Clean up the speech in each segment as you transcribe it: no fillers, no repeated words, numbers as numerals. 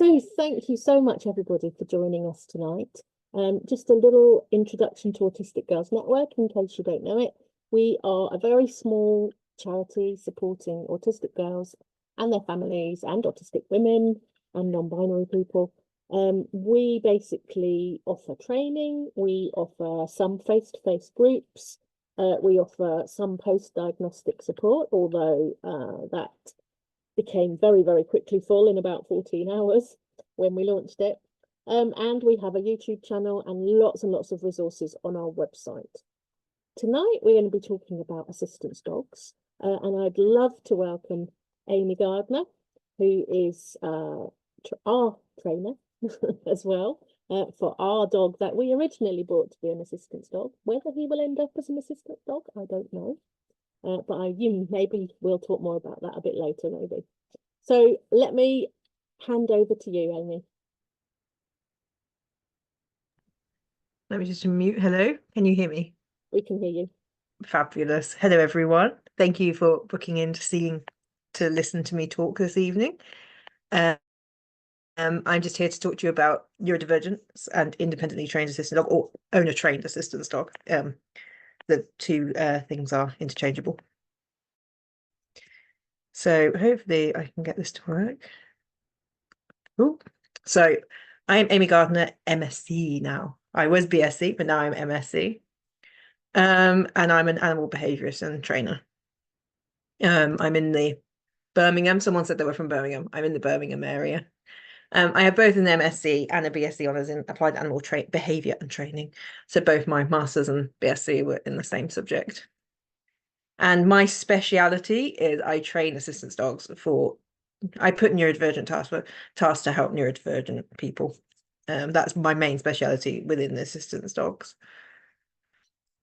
So thank you so much, everybody, for joining us tonight. Just a little introduction to Autistic Girls Network, in case you don't know it. We are a very small charity supporting autistic girls and their families and autistic women and non-binary people. We basically offer training, we offer some face-to-face groups, we offer some post-diagnostic support, although that became very, very quickly full in about 14 hours when we launched it. And we have a YouTube channel and lots of resources on our website. Tonight, we're going to be talking about assistance dogs. And I'd love to welcome Aimee Gardiner, who is our trainer as well, for our dog that we originally bought to be an assistance dog. Whether he will end up as an assistance dog, I don't know. But maybe we'll talk more about that a bit later, maybe. So let me hand over to you, Aimee. Let me just mute. Hello, can you hear me? We can hear you. Fabulous. Hello, everyone. Thank you for booking in to listen to me talk this evening. I'm just here to talk to you about neurodivergence and independently trained assistant dog, or owner-trained assistance dog. The two things are interchangeable. So hopefully I can get this to work. Ooh. So I'm Aimee Gardiner, MSc now. I was BSc, but now I'm MSc. And I'm an animal behaviourist and trainer. I'm in the Birmingham. Someone said they were from Birmingham. I'm in the Birmingham area. I have both an MSc and a BSc honours in applied animal behaviour and training. So both my masters and BSc were in the same subject. And my speciality is I train assistance dogs I put neurodivergent tasks to help neurodivergent people. That's my main speciality within the assistance dogs.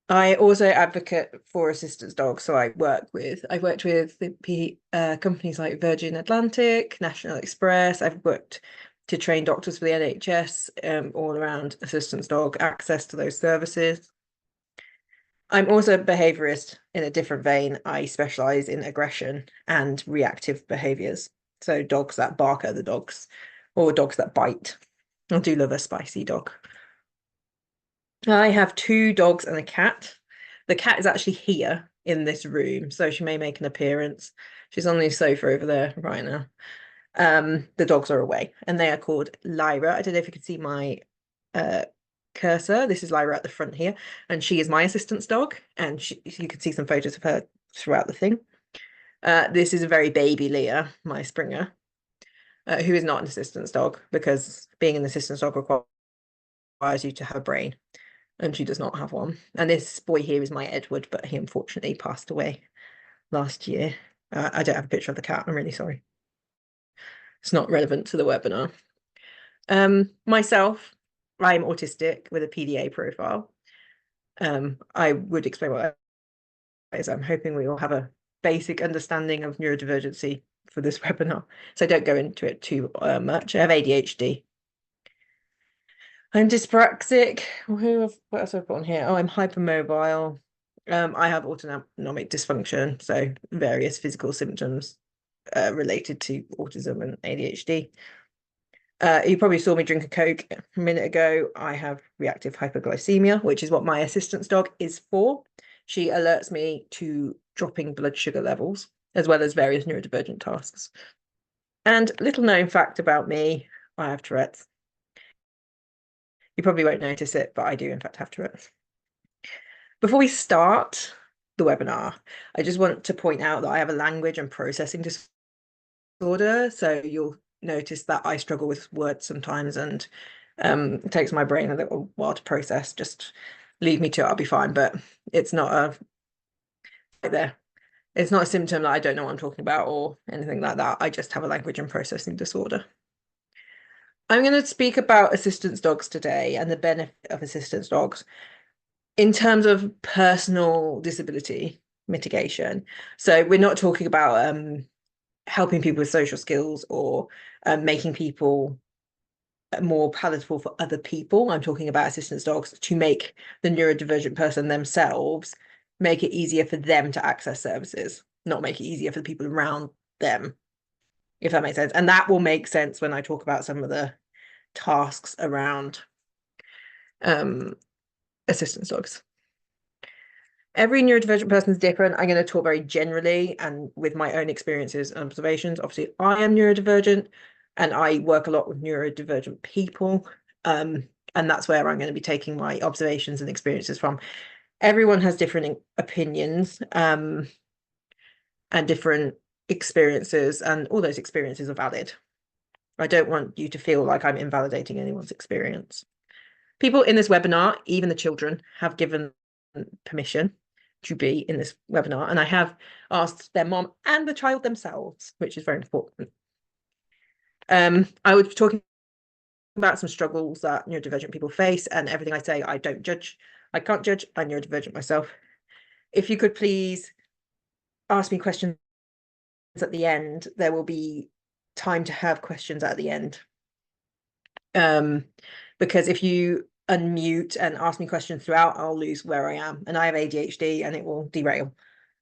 I also advocate for assistance dogs. So I've worked with the companies like Virgin Atlantic, National Express. I've worked to train doctors for the NHS, all around assistance dog access to those services. I'm also a behaviourist in a different vein. I specialise in aggression and reactive behaviours. So dogs that bark at the dogs or dogs that bite. I do love a spicy dog. I have 2 dogs and a cat. The cat is actually here in this room, so she may make an appearance. She's on the sofa over there right now. The dogs are away, and they are called Lyra. I don't know if you can see my cursor. This is Lyra at the front here, and she is my assistance dog, and you can see some photos of her throughout the thing. This is a very baby Leah, my Springer, who is not an assistance dog, because being an assistance dog requires you to have a brain, and she does not have one. And this boy here is my Edward, but he unfortunately passed away last year. I don't have a picture of the cat. I'm really sorry. It's not relevant to the webinar. Myself, I'm autistic with a PDA profile. I would explain what that is. I'm hoping we all have a basic understanding of neurodivergency for this webinar, so don't go into it too much. I have ADHD. I'm dyspraxic. What else have I put on here? Oh, I'm hypermobile. I have autonomic dysfunction, so various physical symptoms related to autism and ADHD. You probably saw me drink a Coke a minute ago. I have reactive hypoglycemia, which is what my assistance dog is for. She alerts me to dropping blood sugar levels, as well as various neurodivergent tasks. And little known fact about me, I have Tourette's. You probably won't notice it, but I do in fact have Tourette's. Before we start the webinar, I just want to point out that I have a language and processing disorder. So you'll notice that I struggle with words sometimes, and it takes my brain a little while to process. Just leave me to it, I'll be fine. But it's not it's not a symptom that I don't know what I'm talking about or anything like that. I just have a language and processing disorder. I'm going to speak about assistance dogs today and the benefit of assistance dogs in terms of personal disability mitigation. So we're not talking about helping people with social skills or making people more palatable for other people. I'm talking about assistance dogs to make the neurodivergent person themselves, make it easier for them to access services, not make it easier for the people around them. if that makes sense. And that will make sense when I talk about some of the tasks around assistance dogs. Every neurodivergent person is different. I'm going to talk very generally and with my own experiences and observations. Obviously, I am neurodivergent and I work a lot with neurodivergent people. And that's where I'm going to be taking my observations and experiences from. Everyone has different opinions and different experiences, and all those experiences are valid. I don't want you to feel like I'm invalidating anyone's experience. People in this webinar, even the children, have given permission to be in this webinar, and I have asked their mom and the child themselves, which is very important. I was talking about some struggles that neurodivergent people face, and everything I say, I don't judge. I can't judge. I'm neurodivergent myself. If you could please ask me questions at the end, there will be time to have questions at the end. Because if you unmute and ask me questions throughout, I'll lose where I am, and I have ADHD and it will derail.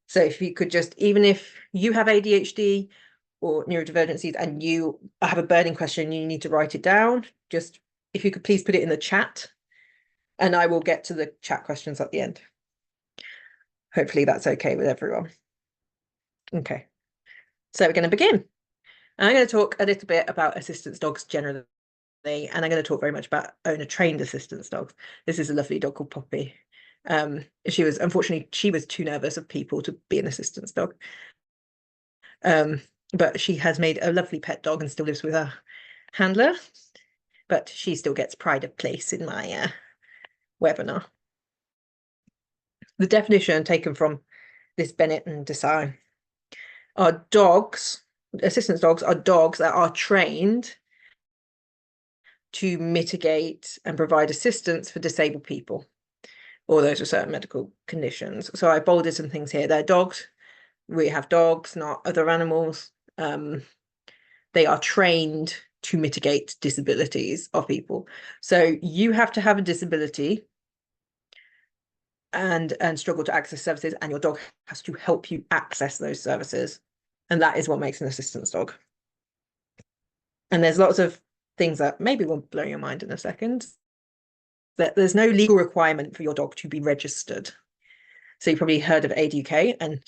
So if you could just, even if you have ADHD or neurodivergencies and you have a burning question, you need to write it down, just if you could please put it in the chat and I will get to the chat questions at the end. Hopefully that's okay with everyone. Okay, so we're going to begin. And I'm going to talk a little bit about assistance dogs generally, and I'm going to talk very much about owner-trained assistance dogs. This is a lovely dog called Poppy. Unfortunately, she was too nervous of people to be an assistance dog. But she has made a lovely pet dog and still lives with her handler. But she still gets pride of place in my webinar. The definition taken from this Bennett and Desai are dogs, assistance dogs are dogs that are trained to mitigate and provide assistance for disabled people or those with certain medical conditions. So I bolded some things here. They're dogs. We have dogs, not other animals. They are trained to mitigate disabilities of people. So you have to have a disability and struggle to access services, and your dog has to help you access those services. And that is what makes an assistance dog. And there's lots of things that maybe will blow your mind in a second. That there's no legal requirement for your dog to be registered. So you've probably heard of ADUK and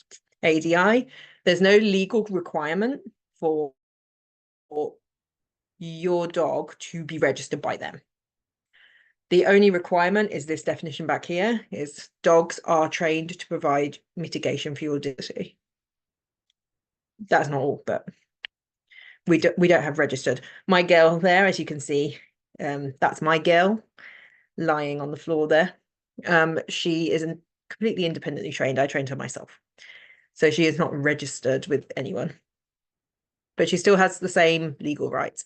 ADI. There's no legal requirement for your dog to be registered by them. The only requirement is this definition back here, is dogs are trained to provide mitigation for your disability. That's not all, but we don't have registered. My girl there, as you can see, that's my girl lying on the floor there. She isn't completely independently trained. I trained her myself. So she is not registered with anyone, but she still has the same legal rights.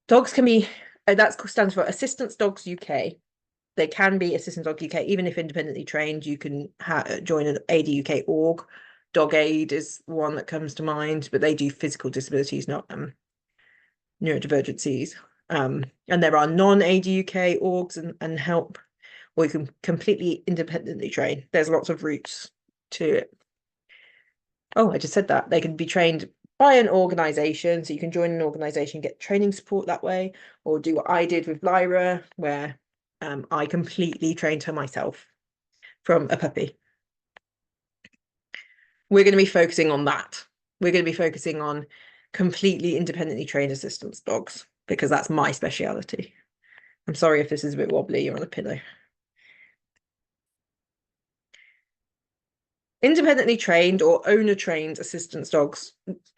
Dogs can be, that stands for Assistance Dogs UK. They can be Assistance Dog UK, even if independently trained. You can join an ADUK org. Dog Aid is one that comes to mind, but they do physical disabilities, not neurodivergencies. And there are non-ADUK orgs and help, or you can completely independently train. There's lots of routes to it. Oh, I just said that. They can be trained by an organisation. So you can join an organisation, get training support that way, or do what I did with Lyra, where I completely trained her myself from a puppy. We're going to be focusing on that. We're going to be focusing on completely independently trained assistance dogs, because that's my speciality. I'm sorry if this is a bit wobbly, you're on a pillow. Independently trained or owner trained assistance dogs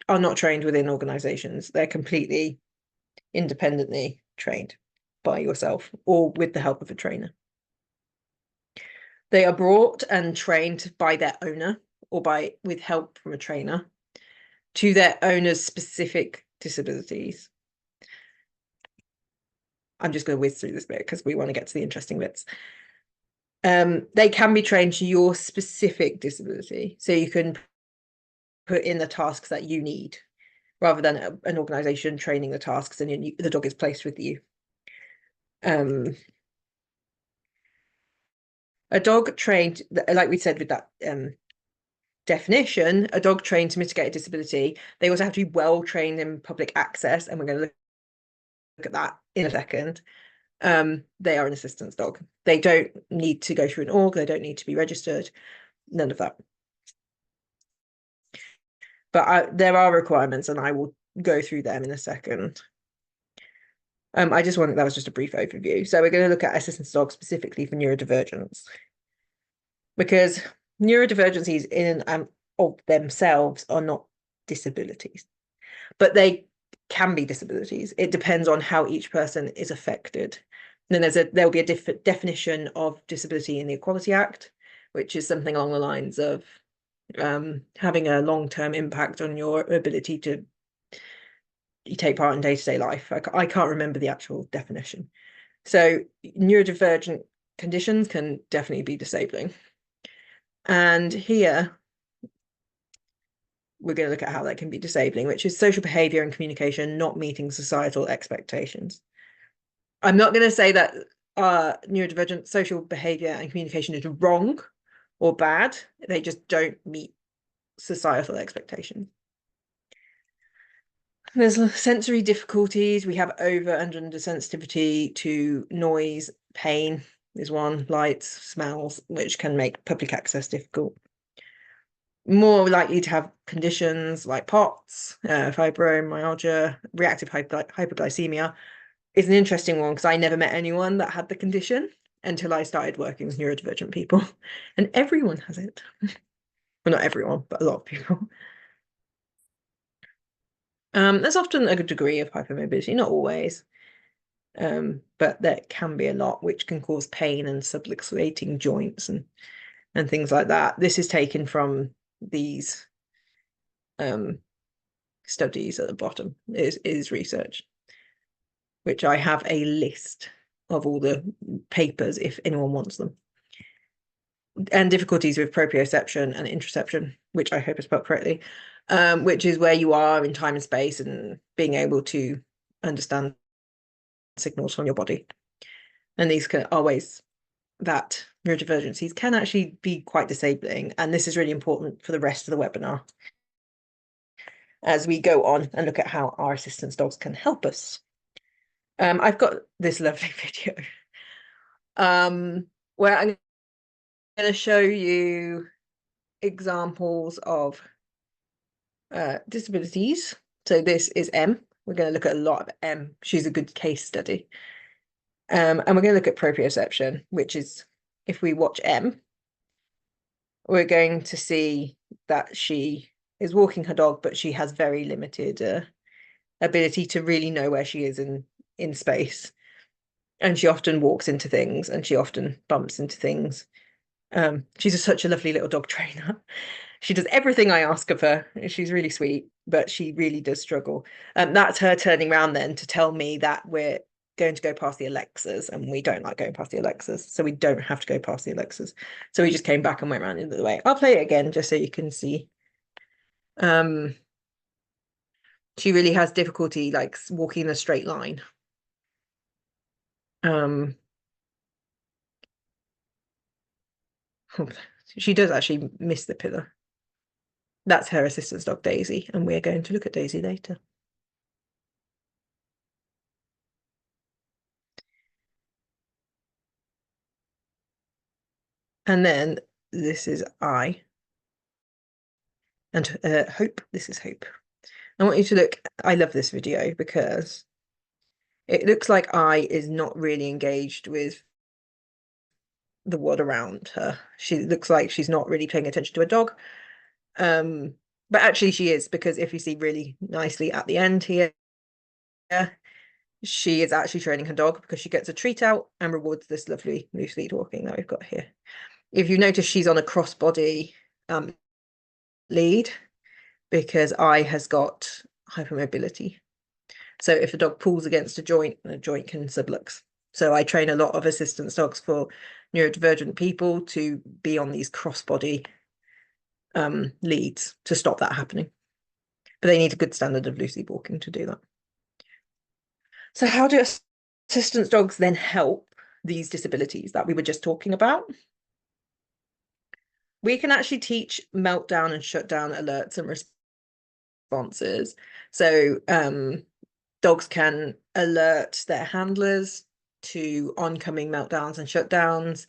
are not trained within organizations. They're completely independently trained by yourself or with the help of a trainer. They are brought and trained by their owner or with help from a trainer to their owner's specific disabilities. I'm just going to whiz through this bit because we want to get to the interesting bits. They can be trained to your specific disability. So you can put in the tasks that you need rather than an organization training the tasks and the dog is placed with you. A dog trained, like we said with that definition, a dog trained to mitigate a disability, they also have to be well trained in public access, and we're going to look at that in a second. They are an assistance dog. They don't need to go through an org, they don't need to be registered, none of that. But there are requirements, and I will go through them in a second. I just wanted, that was just a brief overview. So we're going to look at assistance dogs specifically for neurodivergence, because neurodivergencies in and of themselves are not disabilities, but they can be disabilities. It depends on how each person is affected. And then there'll be a different definition of disability in the Equality Act, which is something along the lines of having a long-term impact on your ability to take part in day-to-day life. I can't remember the actual definition. So neurodivergent conditions can definitely be disabling. And here we're going to look at how that can be disabling, which is social behaviour and communication not meeting societal expectations. I'm not going to say that neurodivergent social behaviour and communication is wrong or bad. They just don't meet societal expectations. There's sensory difficulties. We have over and under sensitivity to noise, pain is one, lights, smells, which can make public access difficult. More likely to have conditions like POTS, fibromyalgia, reactive hypoglycemia is an interesting one, because I never met anyone that had the condition until I started working with neurodivergent people, and everyone has it. Well, not everyone, but a lot of people. There's often a good degree of hypermobility, not always, but there can be a lot, which can cause pain and subluxating joints and things like that. This is taken from these studies at the bottom, is research, which I have a list of all the papers if anyone wants them. And difficulties with proprioception and interoception, which I hope is spelled correctly, which is where you are in time and space and being able to understand signals from your body. And these are ways that neurodivergencies can actually be quite disabling. And this is really important for the rest of the webinar as we go on and look at how our assistance dogs can help us. I've got this lovely video where I'm going to show you examples of disabilities. So this is M. We're going to look at a lot of M. She's a good case study. And we're going to look at proprioception, which is, if we watch M, we're going to see that she is walking her dog, but she has very limited ability to really know where she is in space. And she often walks into things, and she often bumps into things. She's such a lovely little dog trainer. She does everything I ask of her. She's really sweet, but she really does struggle. That's her turning around then to tell me that we're going to go past the Alexas, and we don't like going past the Alexas, so we don't have to go past the Alexas. So we just came back and went around the other way. I'll play it again just so you can see. She really has difficulty like walking in a straight line. She does actually miss the pillar. That's her assistance dog, Daisy, and we're going to look at Daisy later. And then this is I. And Hope, this is Hope. I want you to look, I love this video because it looks like I is not really engaged with the world around her. She looks like she's not really paying attention to a dog. But actually she is, because if you see really nicely at the end here, she is actually training her dog, because she gets a treat out and rewards this lovely loose lead walking that we've got here. If you notice, she's on a crossbody lead, because I has got hypermobility. So if the dog pulls against a joint, the joint can sublux. So I train a lot of assistance dogs for neurodivergent people to be on these crossbody leads to stop that happening. But they need a good standard of loose lead walking to do that. So how do assistance dogs then help these disabilities that we were just talking about? we can actually teach meltdown and shutdown alerts and responses. So dogs can alert their handlers to oncoming meltdowns and shutdowns,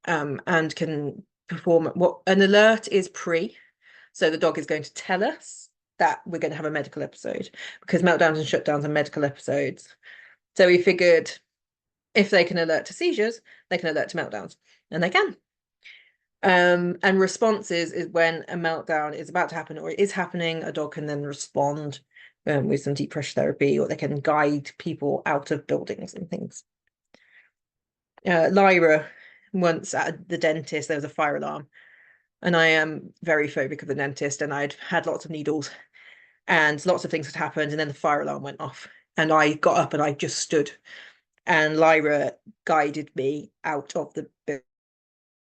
and can perform what an alert is pre. So the dog is going to tell us that we're going to have a medical episode, because meltdowns and shutdowns are medical episodes. So we figured if they can alert to seizures, they can alert to meltdowns, and they can. And responses is when a meltdown is about to happen or is happening, a dog can then respond with some deep pressure therapy, or they can guide people out of buildings and things. Lyra, once at the dentist, there was a fire alarm, and I am very phobic of the dentist, and I'd had lots of needles and lots of things had happened, and then the fire alarm went off, and I got up and I just stood, and Lyra guided me out of the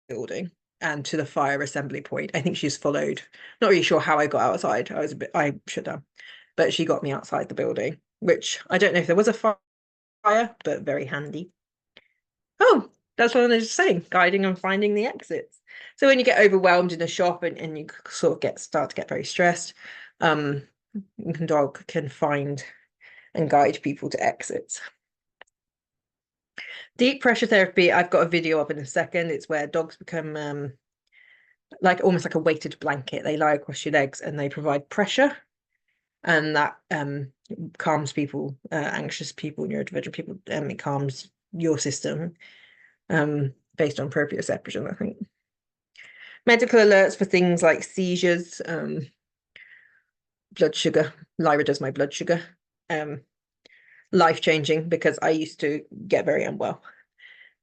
building and to the fire assembly point. I think she's followed. Not really sure how I got outside. I shut down, but she got me outside the building, which I don't know if there was a fire, but very handy. Oh, that's what I was saying, guiding and finding the exits. So when you get overwhelmed in a shop and you sort of start to get very stressed, dog can find and guide people to exits. Deep pressure therapy, I've got a video of in a second. It's where dogs become like almost like a weighted blanket. They lie across your legs and they provide pressure, and that calms people, anxious people, neurodivergent people. It calms your system based on proprioception, I think. Medical alerts for things like seizures, blood sugar. Lyra does my blood sugar. Life-changing, because I used to get very unwell.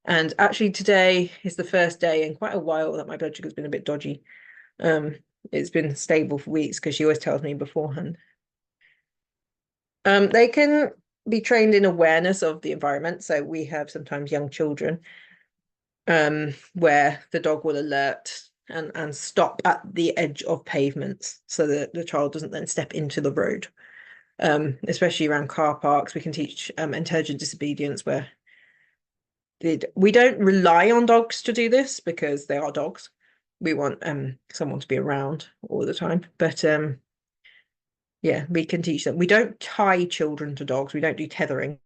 And actually today is the first day in quite a while that my blood sugar's been a bit dodgy. It's been stable for weeks because she always tells me beforehand. They can be trained in awareness of the environment. So we have sometimes young children where the dog will alert and stop at the edge of pavements so that the child doesn't then step into the road. Especially around car parks, we can teach intelligent disobedience, where we don't rely on dogs to do this because they are dogs. We want someone to be around all the time, but yeah, we can teach them. We don't tie children to dogs. We don't do tethering.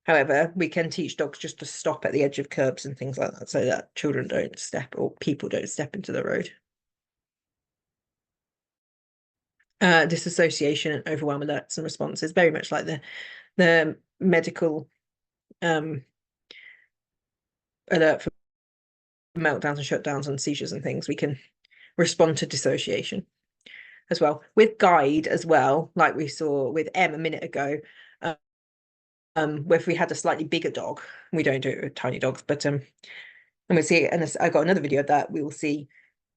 However, we can teach dogs just to stop at the edge of curbs and things like that, so that children don't step, or people don't step into the road. Disassociation and overwhelm alerts and responses, very much like the medical alert for meltdowns and shutdowns and seizures and things. We can respond to dissociation as well, with guide as well, like we saw with Em a minute ago. If we had a slightly bigger dog, we don't do it with tiny dogs, but and we'll see, and I got another video of that. We will see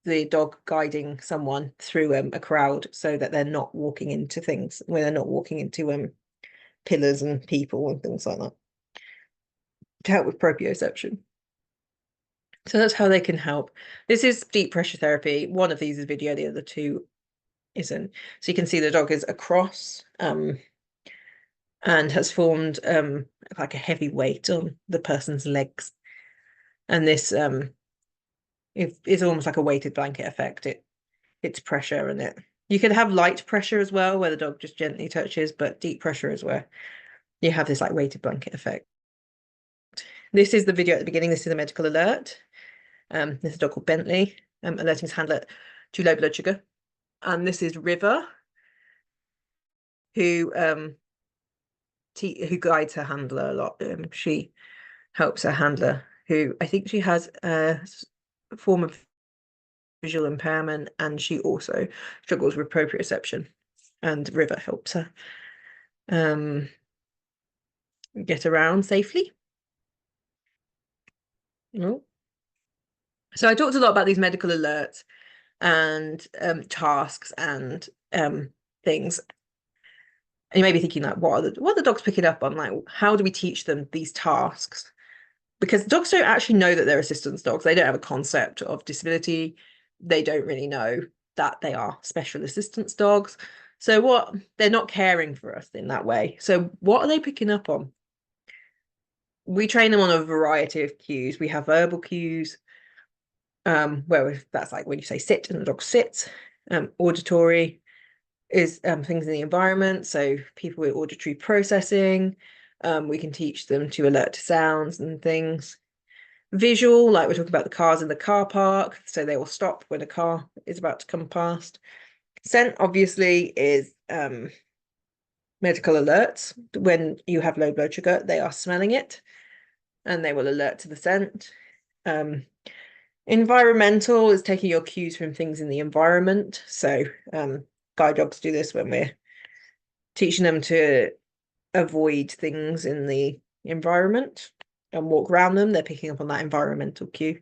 the dog guiding someone through a crowd so that they're not walking into things, where they're not walking into pillars and people and things like that, to help with proprioception. So that's how they can help. This is deep pressure therapy. One of these is video, the other two isn't. So you can see the dog is across and has formed like a heavy weight on the person's legs. And this it's almost like a weighted blanket effect. It's pressure, and you can have light pressure as well, where the dog just gently touches, but deep pressure is where you have this like weighted blanket effect. This is the video at the beginning. This is a medical alert. This is a dog called Bentley, alerting his handler to low blood sugar. And this is River, who guides her handler a lot. She helps her handler, who I think she has a form of visual impairment, and she also struggles with proprioception, and River helps her get around safely. Oh. So I talked a lot about these medical alerts and tasks and things. And you may be thinking, like, what are the dogs picking up on? Like, how do we teach them these tasks? Because dogs don't actually know that they're assistance dogs. They don't have a concept of disability. They don't really know that they are special assistance dogs. So they're not caring for us in that way. So what are they picking up on? We train them on a variety of cues. We have verbal cues, where that's like when you say sit and the dog sits. Auditory is things in the environment, so people with auditory processing, we can teach them to alert to sounds and things. Visual, like we're talking about the cars in the car park, so they will stop when a car is about to come past. Scent, obviously, is medical alerts. When you have low blood sugar, they are smelling it and they will alert to the scent. Environmental is taking your cues from things in the environment. So guide dogs do this when we're teaching them to avoid things in the environment and walk around them. They're picking up on that environmental cue.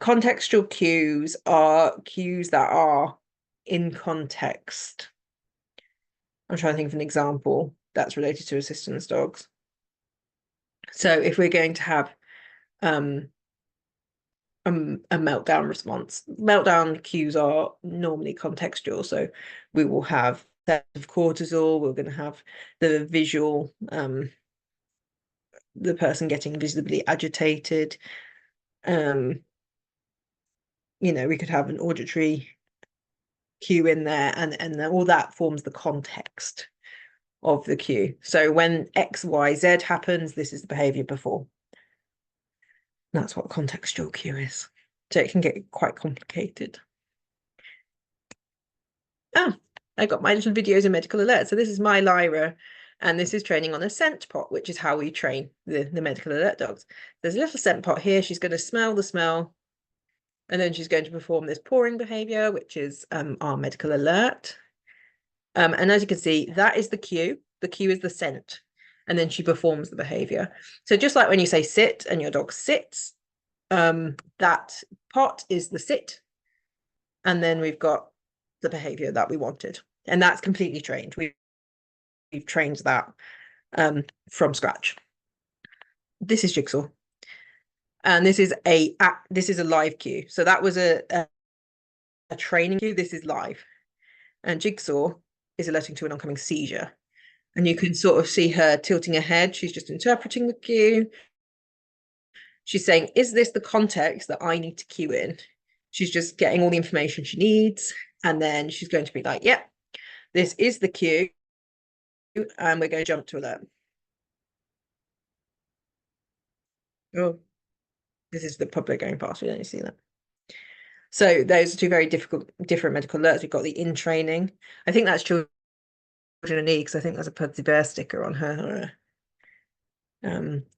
Contextual cues are cues that are in context. I'm trying to think of an example that's related to assistance dogs. So if we're going to have a meltdown response, meltdown cues are normally contextual. So we will have that of cortisol, we're going to have the visual, the person getting visibly agitated. You know, we could have an auditory cue in there, and all that forms the context of the cue. So when X, Y, Z happens, this is the behavior before. That's what contextual cue is. So it can get quite complicated. I got my little videos and medical alerts. So this is my Lyra, and this is training on a scent pot, which is how we train the medical alert dogs. There's a little scent pot here. She's going to smell the smell, and then she's going to perform this pouring behavior, which is our medical alert. And as you can see, that is the cue. The cue is the scent, and then she performs the behavior. So just like when you say sit and your dog sits, that pot is the sit, and then we've got the behavior that we wanted, and that's completely trained. We've trained that from scratch. This is Jigsaw, and this is a live cue. So that was a training cue. This is live, and Jigsaw is alerting to an oncoming seizure, and you can sort of see her tilting her head. She's just interpreting the cue. She's saying, is this the context that I need to cue in? She's just getting all the information she needs, and then she's going to be like, yep, this is the cue, and we're going to jump to alert. Oh, this is the public going past. We don't see that. So those are two very different medical alerts. We've got the in training. I think that's children in need, because I think there's a Pudsey Bear sticker on her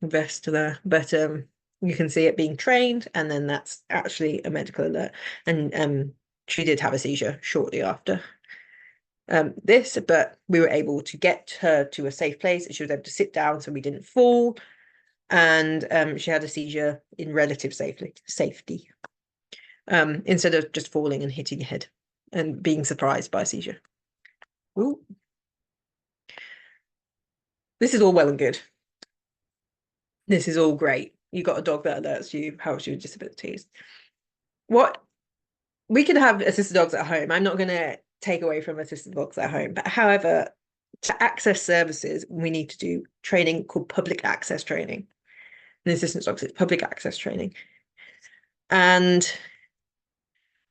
vest there. But you can see it being trained, and then that's actually a medical alert. And she did have a seizure shortly after this, but we were able to get her to a safe place. She was able to sit down so we didn't fall, and she had a seizure in relative safety, instead of just falling and hitting her head and being surprised by a seizure. Ooh. This is all well and good. This is all great. You got a dog that alerts you, helps you with disabilities. What we can have assisted dogs at home. I'm not going to take away from assisted dogs at home, but however, to access services, we need to do training called public access training. In assistance dogs, it's public access training. And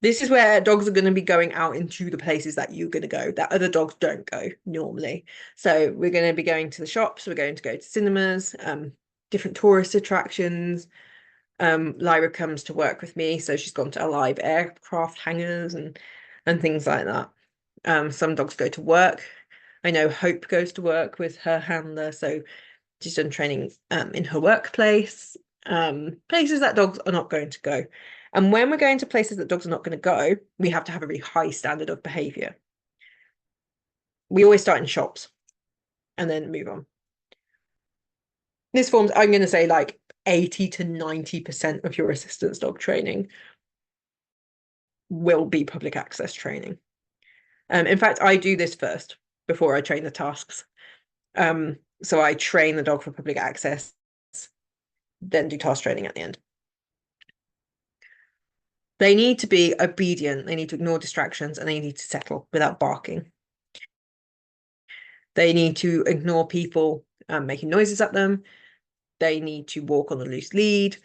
this is where dogs are going to be going out into the places that you're going to go, that other dogs don't go normally. So we're going to be going to the shops, we're going to go to cinemas, different tourist attractions. Lyra comes to work with me, so she's gone to live aircraft hangars and things like that. Some dogs go to work. I know Hope goes to work with her handler, so she's done training in her workplace, places that dogs are not going to go. And when we're going to places that dogs are not going to go, we have to have a really high standard of behaviour. We always start in shops and then move on. This forms, I'm going to say, like 80 to 90% of your assistance dog training will be public access training. In fact, I do this first before I train the tasks. So I train the dog for public access, then do task training at the end. They need to be obedient, they need to ignore distractions, and they need to settle without barking. They need to ignore people making noises at them. They need to walk on a loose lead.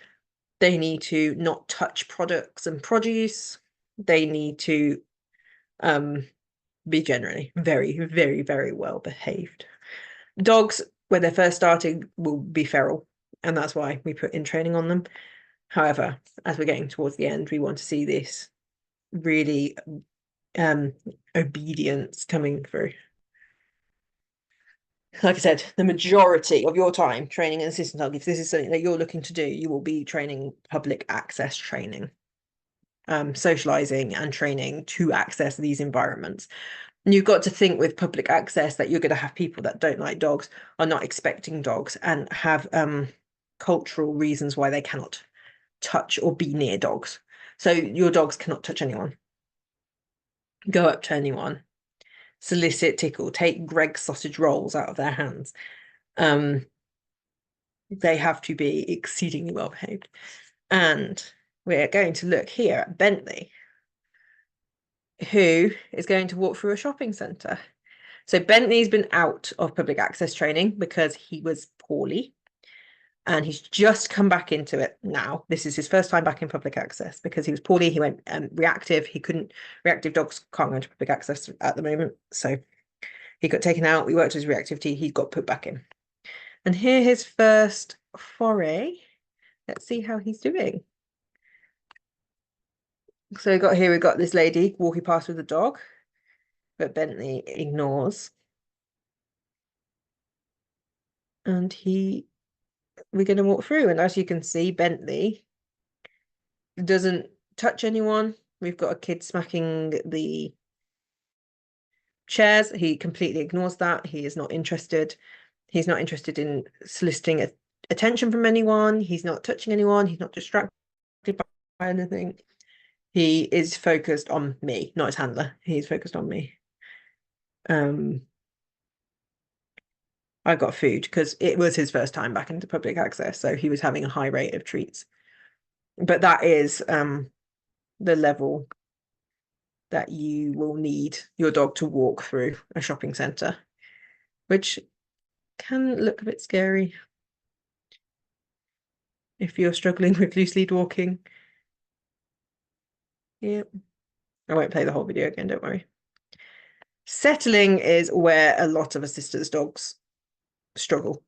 They need to not touch products and produce. They need to be generally very, very, very well behaved. Dogs, when they're first starting, will be feral, and that's why we put in training on them. However, as we're getting towards the end, we want to see this really obedience coming through. Like I said, the majority of your time training an assistant dog, if this is something that you're looking to do, you will be training public access training, socializing and training to access these environments. And you've got to think with public access that you're going to have people that don't like dogs, are not expecting dogs, and have cultural reasons why they cannot touch or be near dogs. So your dogs cannot touch anyone, go up to anyone, solicit, tickle, take Greg's sausage rolls out of their hands. They have to be exceedingly well behaved. And we're going to look here at Bentley, who is going to walk through a shopping centre. So Bentley's been out of public access training because he was poorly, and he's just come back into it now. This is his first time back in public access because he was poorly. He went reactive. He couldn't, reactive dogs can't go into public access at the moment. So he got taken out. We worked his reactivity. He got put back in. And here his first foray. Let's see how he's doing. So we've got this lady walking past with a dog, but Bentley ignores. And we're going to walk through. And as you can see, Bentley doesn't touch anyone. We've got a kid smacking the chairs. He completely ignores that. He is not interested. He's not interested in soliciting attention from anyone. He's not touching anyone. He's not distracted by anything. He is focused on me, not his handler. He's focused on me. I got food because it was his first time back into public access, so he was having a high rate of treats. But that is the level that you will need your dog to walk through a shopping centre, which can look a bit scary if you're struggling with loose lead walking. Yeah, I won't play the whole video again, don't worry. Settling is where a lot of assistance dogs struggle.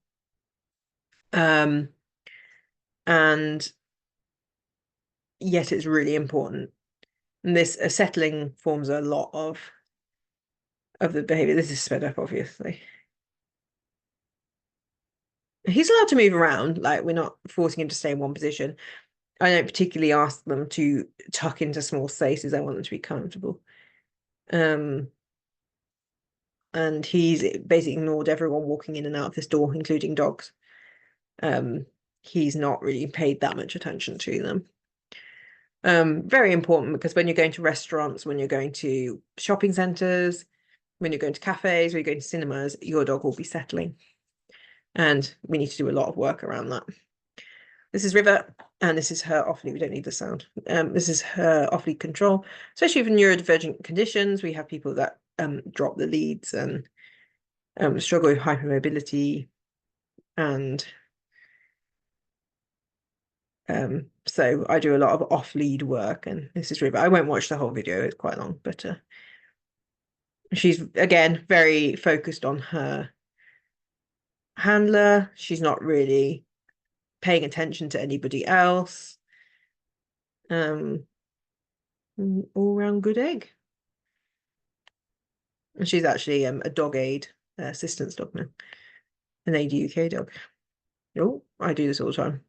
And yet it's really important. And this settling forms a lot of the behaviour. This is sped up, obviously. He's allowed to move around, like we're not forcing him to stay in one position. I don't particularly ask them to tuck into small spaces. I want them to be comfortable. And he's basically ignored everyone walking in and out of this door, including dogs. He's not really paid that much attention to them. Very important because when you're going to restaurants, when you're going to shopping centres, when you're going to cafes, when you're going to cinemas, your dog will be settling. And we need to do a lot of work around that. This is River, and this is her off lead. We don't need the sound. This is her off lead control, especially for neurodivergent conditions. We have people that drop the leads and struggle with hypermobility, and so I do a lot of off lead work. And this is River. I won't watch the whole video; it's quite long, but she's again very focused on her handler. She's not really paying attention to anybody else. All round good egg. And she's actually a dog aid assistance dog now, an AD UK dog. Oh, I do this all the time.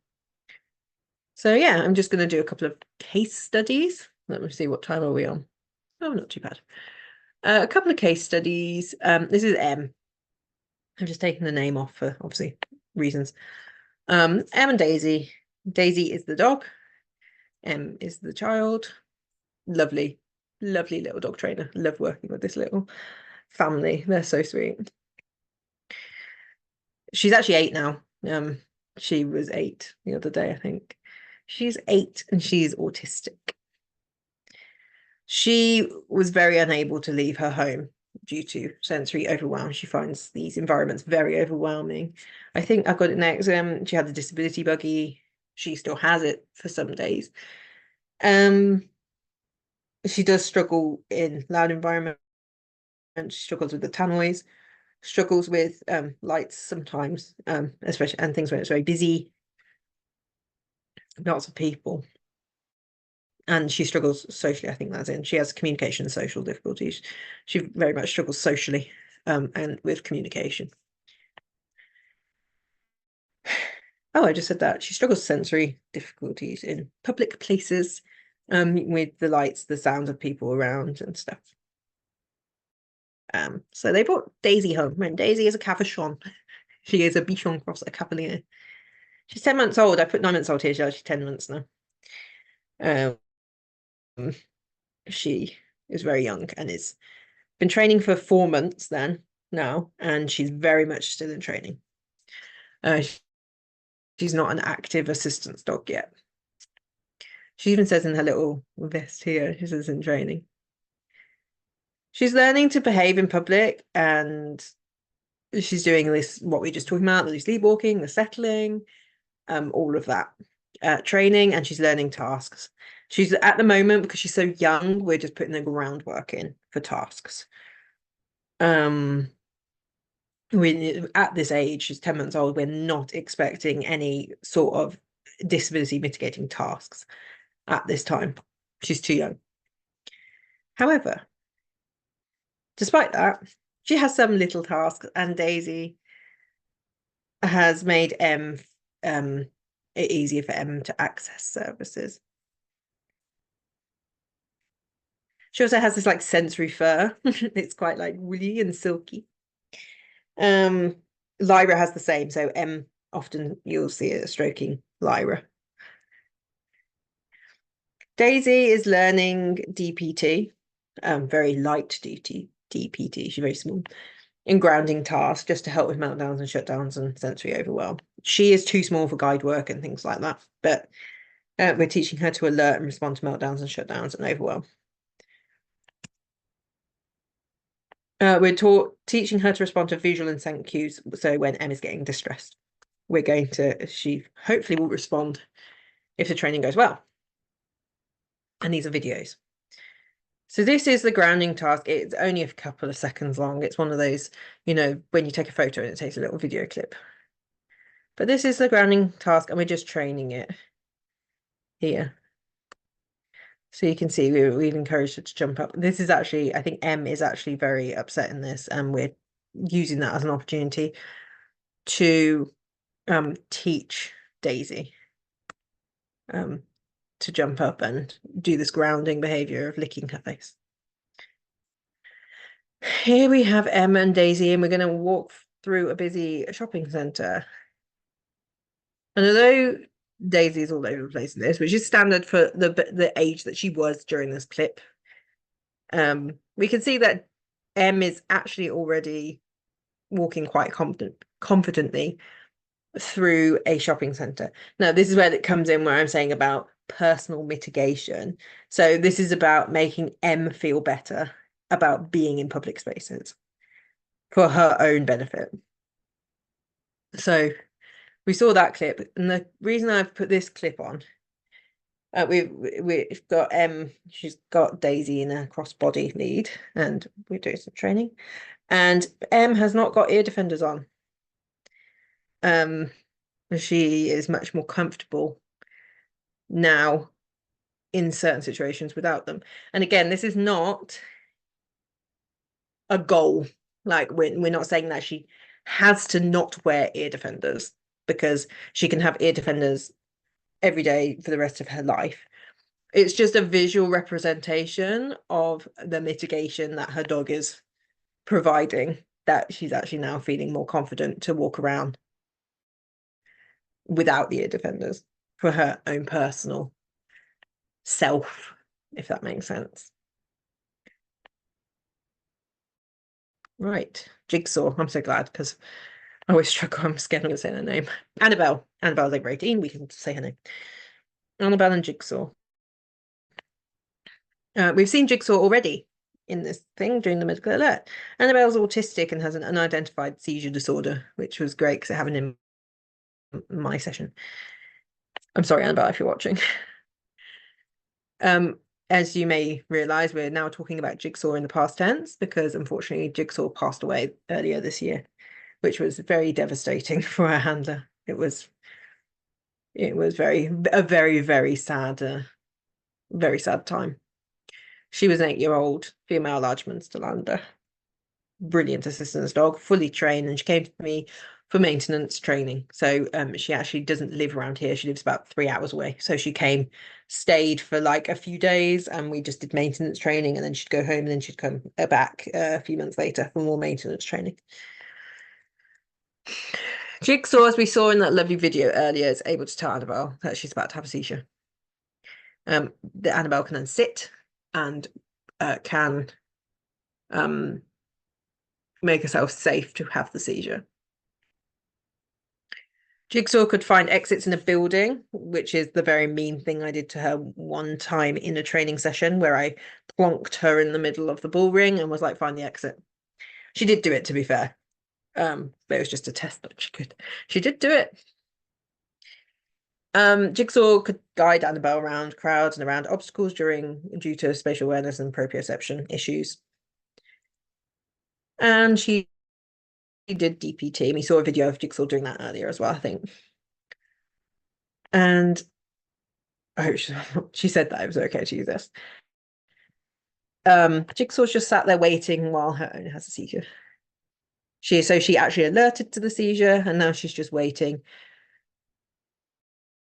So yeah, I'm just going to do a couple of case studies. Let me see, what time are we on? Oh, not too bad. A couple of case studies. This is M. I'm just taking the name off for obviously reasons. M and Daisy. Daisy is the dog. M is the child. Lovely, lovely little dog trainer. Love working with this little family. They're so sweet. She's actually 8 now. She was 8 the other day, I think. She's 8 and she's autistic. She was very unable to leave her home due to sensory overwhelm. She finds these environments very overwhelming. I think I've got it next. She had the disability buggy. she still has it for some days. She does struggle in loud environments. She struggles with the tannoys, struggles with lights sometimes, especially, and things when it's very busy, lots of people. And she struggles socially. I think that's in. She has communication and social difficulties. She very much struggles socially, and with communication. Oh, I just said that. She struggles with sensory difficulties in public places, with the lights, the sound of people around and stuff. So they brought Daisy home, and Daisy is a Cavachon. She is a Bichon cross a Cavalier. She's 10 months old. I put 9 months old here. She's 10 months now. She is very young and has been training for 4 months now, and she's very much still in training. She's not an active assistance dog yet. She even says in her little vest here, she says in training. She's learning to behave in public, and she's doing this, what we just talking about, the sleepwalking, the settling, all of that training, and she's learning tasks. She's at the moment, because she's so young, we're just putting the groundwork in for tasks. We at this age, she's 10 months old, we're not expecting any sort of disability mitigating tasks at this time. She's too young. However, despite that, she has some little tasks, and Daisy has made it easier for M to access services. She also has this like sensory fur. It's quite like woolly and silky. Lyra has the same, so M often you'll see it stroking Lyra. Daisy is learning DPT, very light DPT, she's very small, in grounding tasks, just to help with meltdowns and shutdowns and sensory overwhelm. She is too small for guide work and things like that, but we're teaching her to alert and respond to meltdowns and shutdowns and overwhelm. We're teaching her to respond to visual and scent cues. So when M is getting distressed, she hopefully will respond if the training goes well. And these are videos. So this is the grounding task. It's only a couple of seconds long. It's one of those, when you take a photo and it takes a little video clip. But this is the grounding task, and we're just training it here. So you can see we've encouraged her to jump up. This is actually, I think M is actually very upset in this, and we're using that as an opportunity to teach Daisy to jump up and do this grounding behaviour of licking her face. Here we have M and Daisy, and we're going to walk through a busy shopping centre. And although Daisy is all over the place in this, which is standard for the age that she was during this clip, we can see that M is actually already walking quite confidently through a shopping centre. Now, this is where it comes in, where I'm saying about personal mitigation. So this is about making M feel better about being in public spaces for her own benefit. So we saw that clip, and the reason I've put this clip on, we've got she's got Daisy in a crossbody lead, and we're doing some training, and M has not got ear defenders on. She is much more comfortable now in certain situations without them. And again, this is not a goal. Like we're not saying that she has to not wear ear defenders, because she can have ear defenders every day for the rest of her life. It's just a visual representation of the mitigation that her dog is providing, that she's actually now feeling more confident to walk around without the ear defenders for her own personal self, if that makes sense. Right, Jigsaw. I'm so glad, because I always struggle. I'm scared I'm going to say her name. Annabelle. Annabelle's over 18. We can say her name. Annabelle and Jigsaw. We've seen Jigsaw already in this thing during the medical alert. Annabelle's autistic and has an unidentified seizure disorder, which was great because it happened in my session. I'm sorry, Annabelle, if you're watching. As you may realize, we're now talking about Jigsaw in the past tense because unfortunately Jigsaw passed away earlier this year, which was very devastating for our handler. It was a very sad time. She was an 8-year-old female large Munsterlander, brilliant assistance dog, fully trained, and she came to me for maintenance training. So she actually doesn't live around here. She lives about 3 hours away. So she came, stayed for like a few days, and we just did maintenance training, and then she'd go home, and then she'd come back a few months later for more maintenance training. Jigsaw, as we saw in that lovely video earlier, is able to tell Annabelle that she's about to have a seizure. The Annabelle can then sit and can make herself safe to have the seizure. Jigsaw could find exits in a building, which is the very mean thing I did to her one time in a training session where I plonked her in the middle of the bull ring and was like, find the exit. She did do it, to be fair. But it was just a test that she did do it. Jigsaw could guide Annabelle around crowds and around obstacles due to spatial awareness and proprioception issues. And she did DPT. We saw a video of Jigsaw doing that earlier as well, I think. And she said that it was okay to use this. Jigsaw's just sat there waiting while her owner has a seizure. She actually alerted to the seizure, and now she's just waiting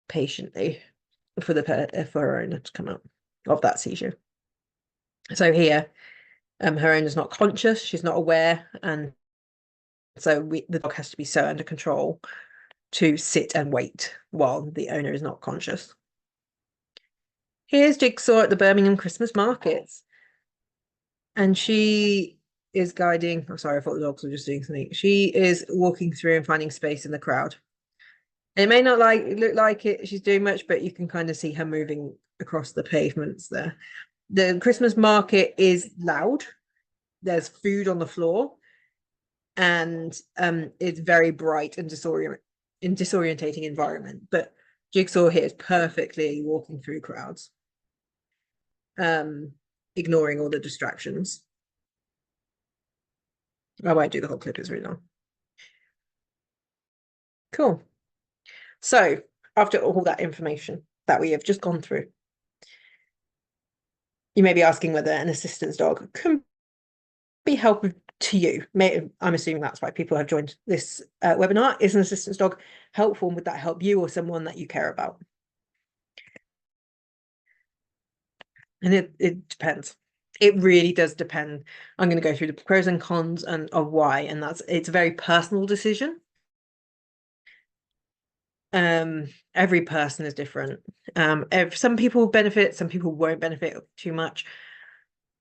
patiently for her owner to come out of that seizure. So here, her owner's not conscious, she's not aware, and so the dog has to be so under control to sit and wait while the owner is not conscious. Here's Jigsaw at the Birmingham Christmas markets. And she is guiding. I'm sorry, I thought the dogs were just doing something. She is walking through and finding space in the crowd. It may not look like she's doing much, but you can kind of see her moving across the pavements there. The Christmas market is loud. There's food on the floor, and it's very bright and disorientating environment. But Jigsaw here is perfectly walking through crowds, ignoring all the distractions. I won't do the whole clip, it's really long. Cool. So after all that information that we have just gone through, you may be asking whether an assistance dog can be helpful to you. I'm assuming that's why people have joined this webinar. Is an assistance dog helpful, and would that help you or someone that you care about? And it depends. It really does depend. I'm going to go through the pros and cons and of why, and it's a very personal decision. Every person is different. Some people benefit, some people won't benefit too much.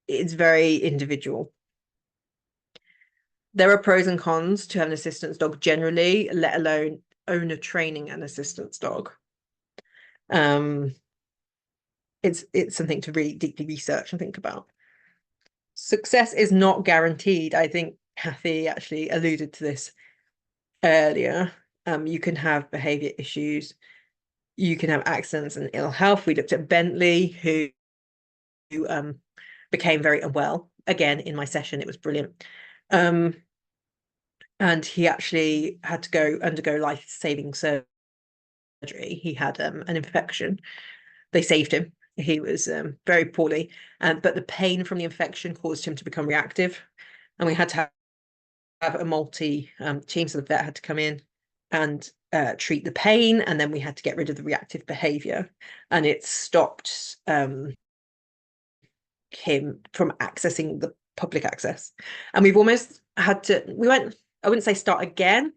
It's very individual. There are pros and cons to have an assistance dog generally, let alone owner training an assistance dog. It's something to really deeply research and think about. Success is not guaranteed. I think Kathy actually alluded to this earlier. You can have behavior issues, you can have accidents and ill health. We looked at Bentley, who became very unwell. Again, in my session, it was brilliant. And he actually had to undergo life-saving surgery. He had an infection. They saved him. He was very poorly, but the pain from the infection caused him to become reactive, and we had to have a multi-team, so the vet had to come in and treat the pain, and then we had to get rid of the reactive behavior, and it stopped him from accessing the public access. And we've almost had to, I wouldn't say start again.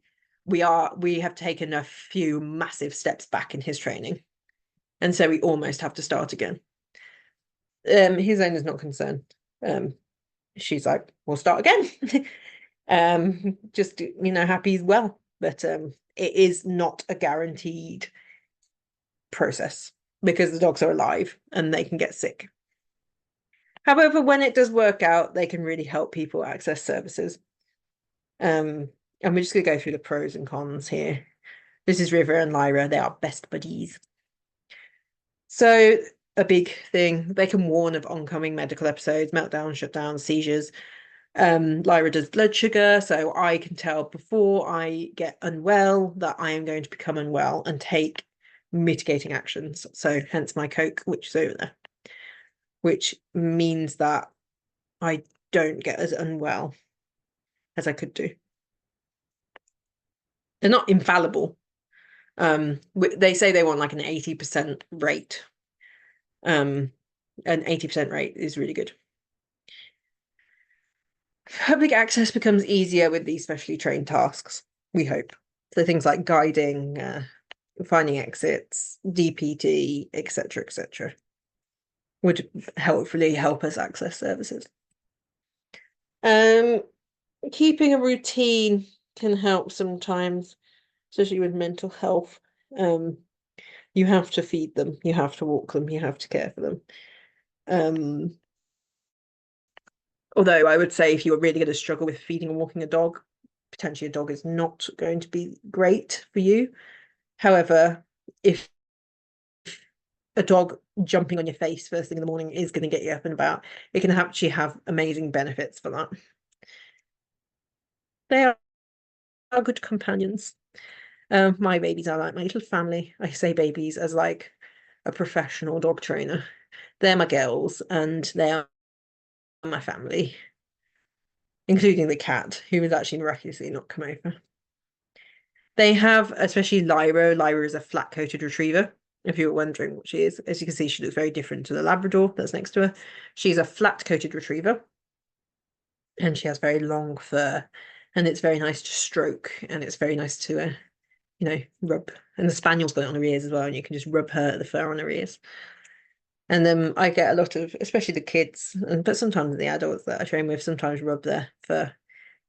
We have taken a few massive steps back in his training, and so we almost have to start again. His owner's not concerned. She's like, we'll start again. Just, happy he's well, but it is not a guaranteed process because the dogs are alive and they can get sick. However, when it does work out, they can really help people access services. And we're just going to go through the pros and cons here. This is River and Lyra. They are best buddies. So a big thing, they can warn of oncoming medical episodes, meltdowns, shutdowns, seizures. Lyra does blood sugar, so I can tell before I get unwell that I am going to become unwell and take mitigating actions. So hence my Coke, which is over there, which means that I don't get as unwell as I could do. They're not infallible. They say they want like an 80% rate. An 80% rate is really good. Public access becomes easier with these specially trained tasks, we hope. So things like guiding, finding exits, DPT, etc., would hopefully help us access services. Keeping a routine can help sometimes, especially with mental health. You have to feed them, you have to walk them, you have to care for them. Although I would say if you were really going to struggle with feeding and walking a dog, potentially a dog is not going to be great for you. However, if a dog jumping on your face first thing in the morning is going to get you up and about, it can actually have amazing benefits for that. They are good companions. My babies are like my little family. I say babies as like a professional dog trainer. They're my girls and they are my family, including the cat, who has actually miraculously not come over. They have, especially Lyra. Lyra is a flat-coated retriever, if you were wondering what she is. As you can see, she looks very different to the Labrador that's next to her. She's a flat-coated retriever, and she has very long fur, and it's very nice to stroke, and it's very nice to, rub. And the Spaniel's got it on her ears as well, and you can just rub the fur on her ears. And then I get a lot of, especially the kids, but sometimes the adults that I train with, sometimes rub their fur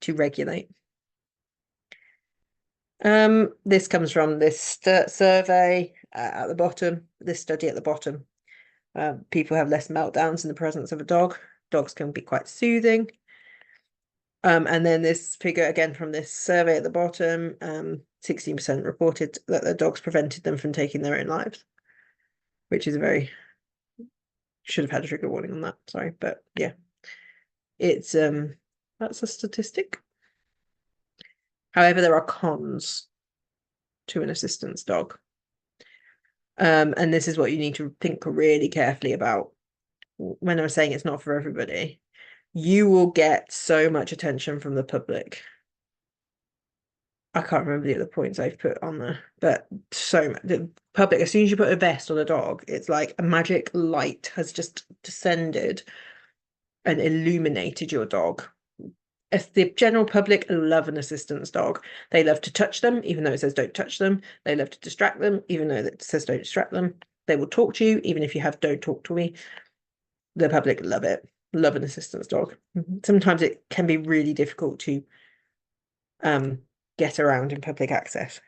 to regulate. This comes from this survey at the bottom, this study at the bottom. People have less meltdowns in the presence of a dog. Dogs can be quite soothing. And then this figure again from this survey at the bottom, 16% reported that their dogs prevented them from taking their own lives, which is should have had a trigger warning on that, sorry, but yeah, it's that's a statistic. However, there are cons to an assistance dog. And this is what you need to think really carefully about when I'm saying it's not for everybody. You will get so much attention from the public. I can't remember the other points I've put on there, but so much. The public, as soon as you put a vest on a dog, it's like a magic light has just descended and illuminated your dog. If the general public love an assistance dog, they love to touch them, even though it says don't touch them. They love to distract them, even though it says don't distract them. They will talk to you, even if you have don't talk to me. The public love it, love an assistance dog. Sometimes it can be really difficult to get around in public access.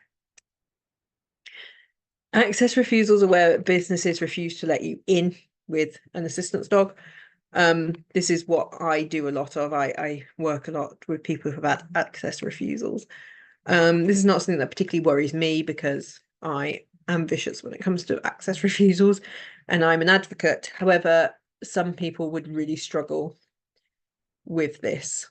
Access refusals are where businesses refuse to let you in with an assistance dog. This is what I do a lot of. I work a lot with people who've had access refusals. This is not something that particularly worries me because I am vicious when it comes to access refusals and I'm an advocate. However, some people would really struggle with this.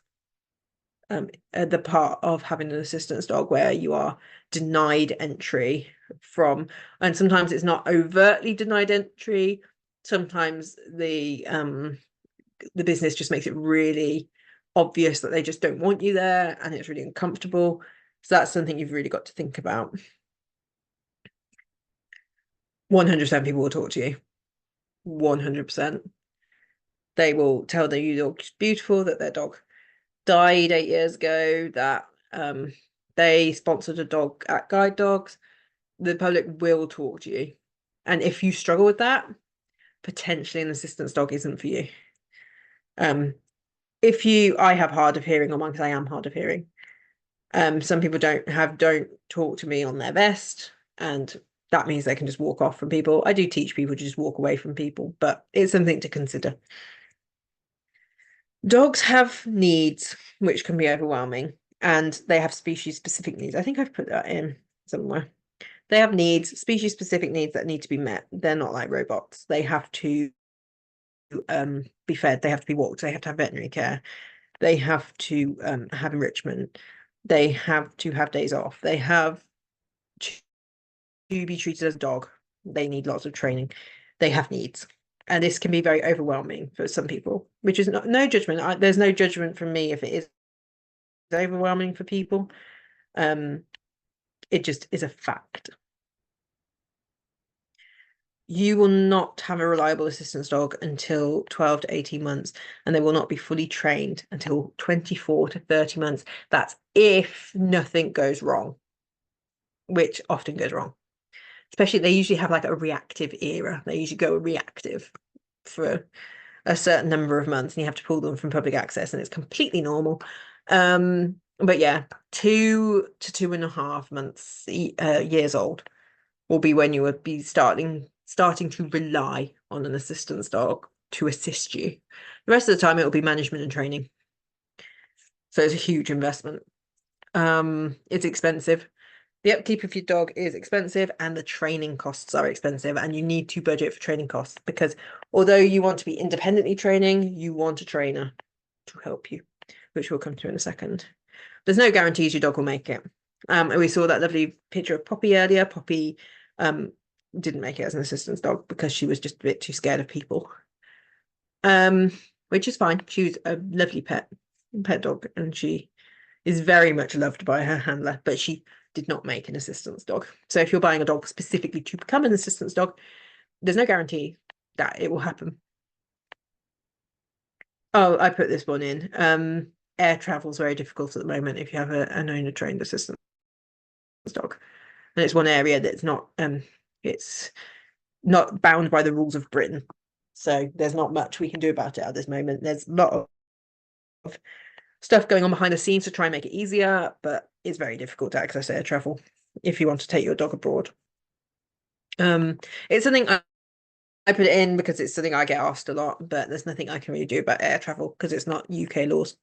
The part of having an assistance dog where you are denied entry from, and sometimes it's not overtly denied entry. Sometimes the business just makes it really obvious that they just don't want you there and it's really uncomfortable. So that's something you've really got to think about. 100% people will talk to you. 100%. They will tell their dog's beautiful, that their dog died 8 years ago, that they sponsored a dog at Guide Dogs. The public will talk to you. And if you struggle with that, potentially an assistance dog isn't for you. I have hard of hearing on mine because I am hard of hearing. Some people don't talk to me on their vest, and that means they can just walk off from people. I do teach people to just walk away from people, but it's something to consider. Dogs have needs which can be overwhelming, and they have species-specific needs. I think I've put that in somewhere. They have needs, species specific needs that need to be met. They're not like robots. They have to be fed, they have to be walked, they have to have veterinary care, they have to have enrichment, they have to have days off, they have to be treated as a dog, they need lots of training, they have needs. And this can be very overwhelming for some people, which is no judgment. There's no judgment from me if it is overwhelming for people. It just is a fact. You will not have a reliable assistance dog until 12 to 18 months, and they will not be fully trained until 24 to 30 months. That's if nothing goes wrong, which often goes wrong. Especially, they usually have like a reactive era. They usually go reactive for a certain number of months, and you have to pull them from public access, and it's completely normal. But yeah, 2 to 2.5 months, years old, will be when you would be starting to rely on an assistance dog to assist you. The rest of the time, it will be management and training. So it's a huge investment. It's expensive. The upkeep of your dog is expensive, and the training costs are expensive, and you need to budget for training costs, because although you want to be independently training, you want a trainer to help you, which we'll come to in a second. There's no guarantees your dog will make it. And we saw that lovely picture of Poppy earlier. Poppy didn't make it as an assistance dog because she was just a bit too scared of people, which is fine. She was a lovely pet dog, and she is very much loved by her handler, but she did not make an assistance dog. So if you're buying a dog specifically to become an assistance dog, there's no guarantee that it will happen. Oh, I put this one in. Air travel is very difficult at the moment if you have an owner trained assistance dog, and it's one area that's not it's not bound by the rules of Britain, so there's not much we can do about it at this moment. There's a lot of stuff going on behind the scenes to try and make it easier, but it's very difficult to access air travel if you want to take your dog abroad. It's something I put it in because it's something I get asked a lot, but there's nothing I can really do about air travel because it's not UK laws.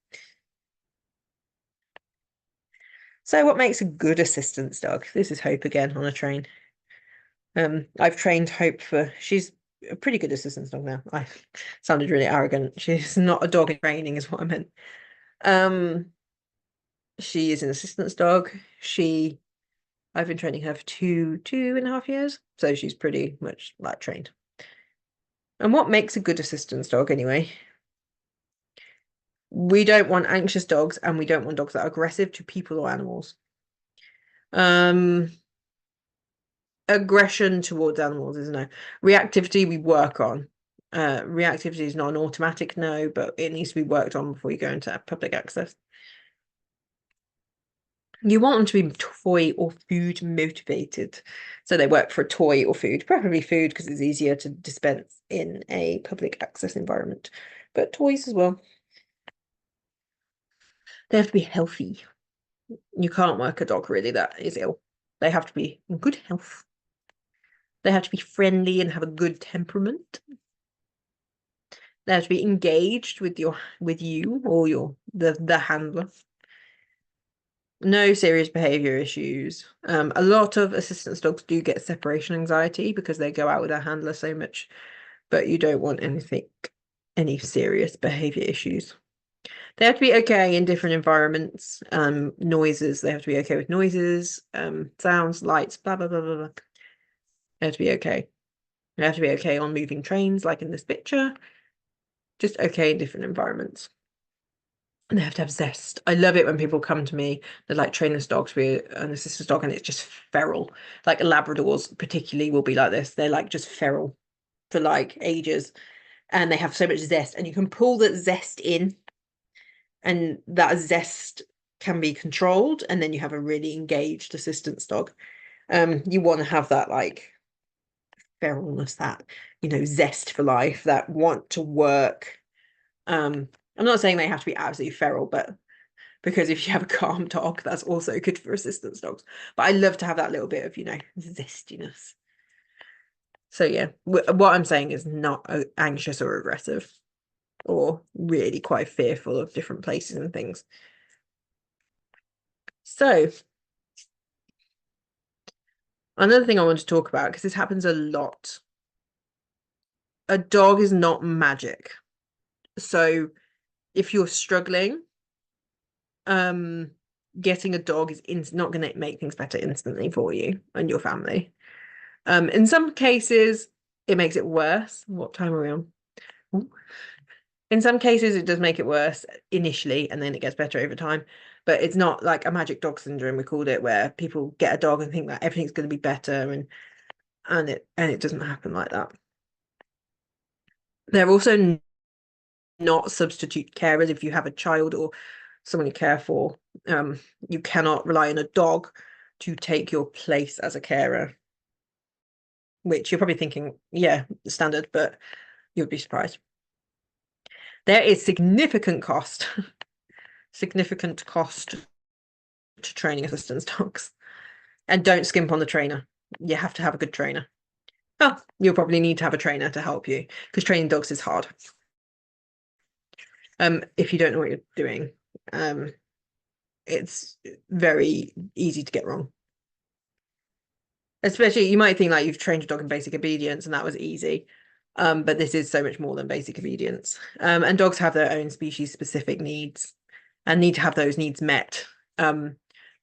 So what makes a good assistance dog? This is Hope again on a train. I've trained Hope she's a pretty good assistance dog now. I sounded really arrogant. She's not a dog in training is what I meant. She is an assistance dog. I've been training her for 2.5 years, so she's pretty much like trained. And what makes a good assistance dog anyway? We don't want anxious dogs, and we don't want dogs that are aggressive to people or animals. Aggression towards animals is no. Reactivity we work on. Reactivity is not an automatic no, but it needs to be worked on before you go into public access. You want them to be toy or food motivated. So they work for a toy or food, preferably food because it's easier to dispense in a public access environment, but toys as well. They have to be healthy. You can't work a dog really that is ill. They have to be in good health. They have to be friendly and have a good temperament. They have to be engaged with you or the handler. No serious behaviour issues. A lot of assistance dogs do get separation anxiety because they go out with their handler so much, but you don't want any serious behaviour issues. They have to be okay in different environments. Noises, they have to be okay with noises, sounds, lights, blah, blah, blah, blah, blah. They have to be okay. They have to be okay on moving trains, like in this picture. Just okay in different environments. And they have to have zest. I love it when people come to me, they're like trainers dogs with an assistance dog, and it's just feral. Like Labradors particularly will be like this. They're like just feral for like ages, and they have so much zest, and you can pull that zest in, and that zest can be controlled, and then you have a really engaged assistance dog. You want to have that like feralness, that zest for life, that want to work. I'm not saying they have to be absolutely feral, but because if you have a calm dog, that's also good for assistance dogs. But I love to have that little bit of zestiness. So yeah, what I'm saying is not anxious or aggressive or really quite fearful of different places and things. So Another thing I want to talk about, because this happens a lot. A dog is not magic. So if you're struggling, getting a dog is not going to make things better instantly for you and your family. In some cases, it makes it worse. What time are we on? Ooh. In some cases, it does make it worse initially, and then it gets better over time. But it's not like a magic dog syndrome, we called it, where people get a dog and think that everything's going to be better, and it doesn't happen like that. They're also not substitute carers. If you have a child or someone you care for, you cannot rely on a dog to take your place as a carer, which you're probably thinking, yeah, standard, but you'd be surprised. There is significant cost to training assistance dogs, and don't skimp on the trainer. You have to have a good trainer. Oh, you'll probably need to have a trainer to help you, because training dogs is hard. If you don't know what you're doing, it's very easy to get wrong. Especially, you might think like you've trained a dog in basic obedience and that was easy. But this is so much more than basic obedience. And dogs have their own species specific needs and need to have those needs met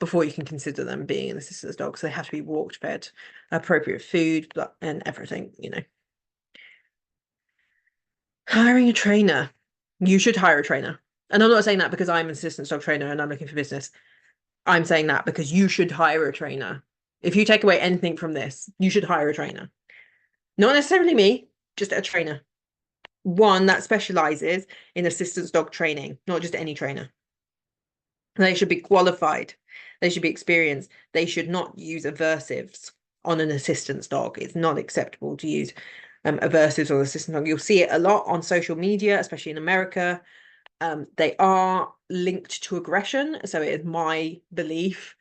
before you can consider them being an assistance dog. So they have to be walked, fed, appropriate food, and everything, you know. Hiring a trainer. You should hire a trainer. And I'm not saying that because I'm an assistance dog trainer and I'm looking for business. I'm saying that because you should hire a trainer. If you take away anything from this, you should hire a trainer. Not necessarily me, just a trainer. One that specialises in assistance dog training, not just any trainer. They should be qualified. They should be experienced. They should not use aversives on an assistance dog. It's not acceptable to use aversives on an assistance dog. You'll see it a lot on social media, especially in America. They are linked to aggression. So it is my belief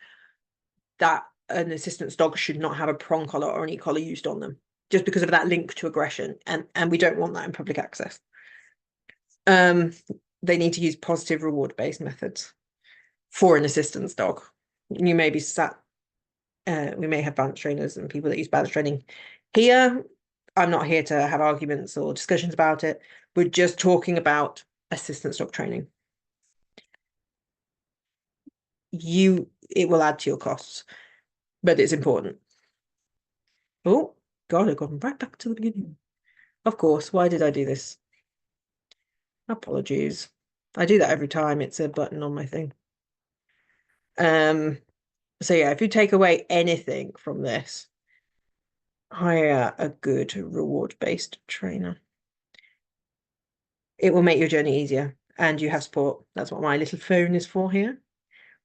that an assistance dog should not have a prong collar or any collar used on them, just because of that link to aggression. And we don't want that in public access. They need to use positive reward-based methods for an assistance dog. You may be sat, we may have balance trainers and people that use balance training here. I'm not here to have arguments or discussions about it. We're just talking about assistance dog training. It will add to your costs, but it's important. Oh God, I've gone right back to the beginning. Of course, why did I do this? Apologies. I do that every time. It's a button on my thing. So yeah, if you take away anything from this, hire a good reward-based trainer. It will make your journey easier and you have support. That's what my little phone is for here,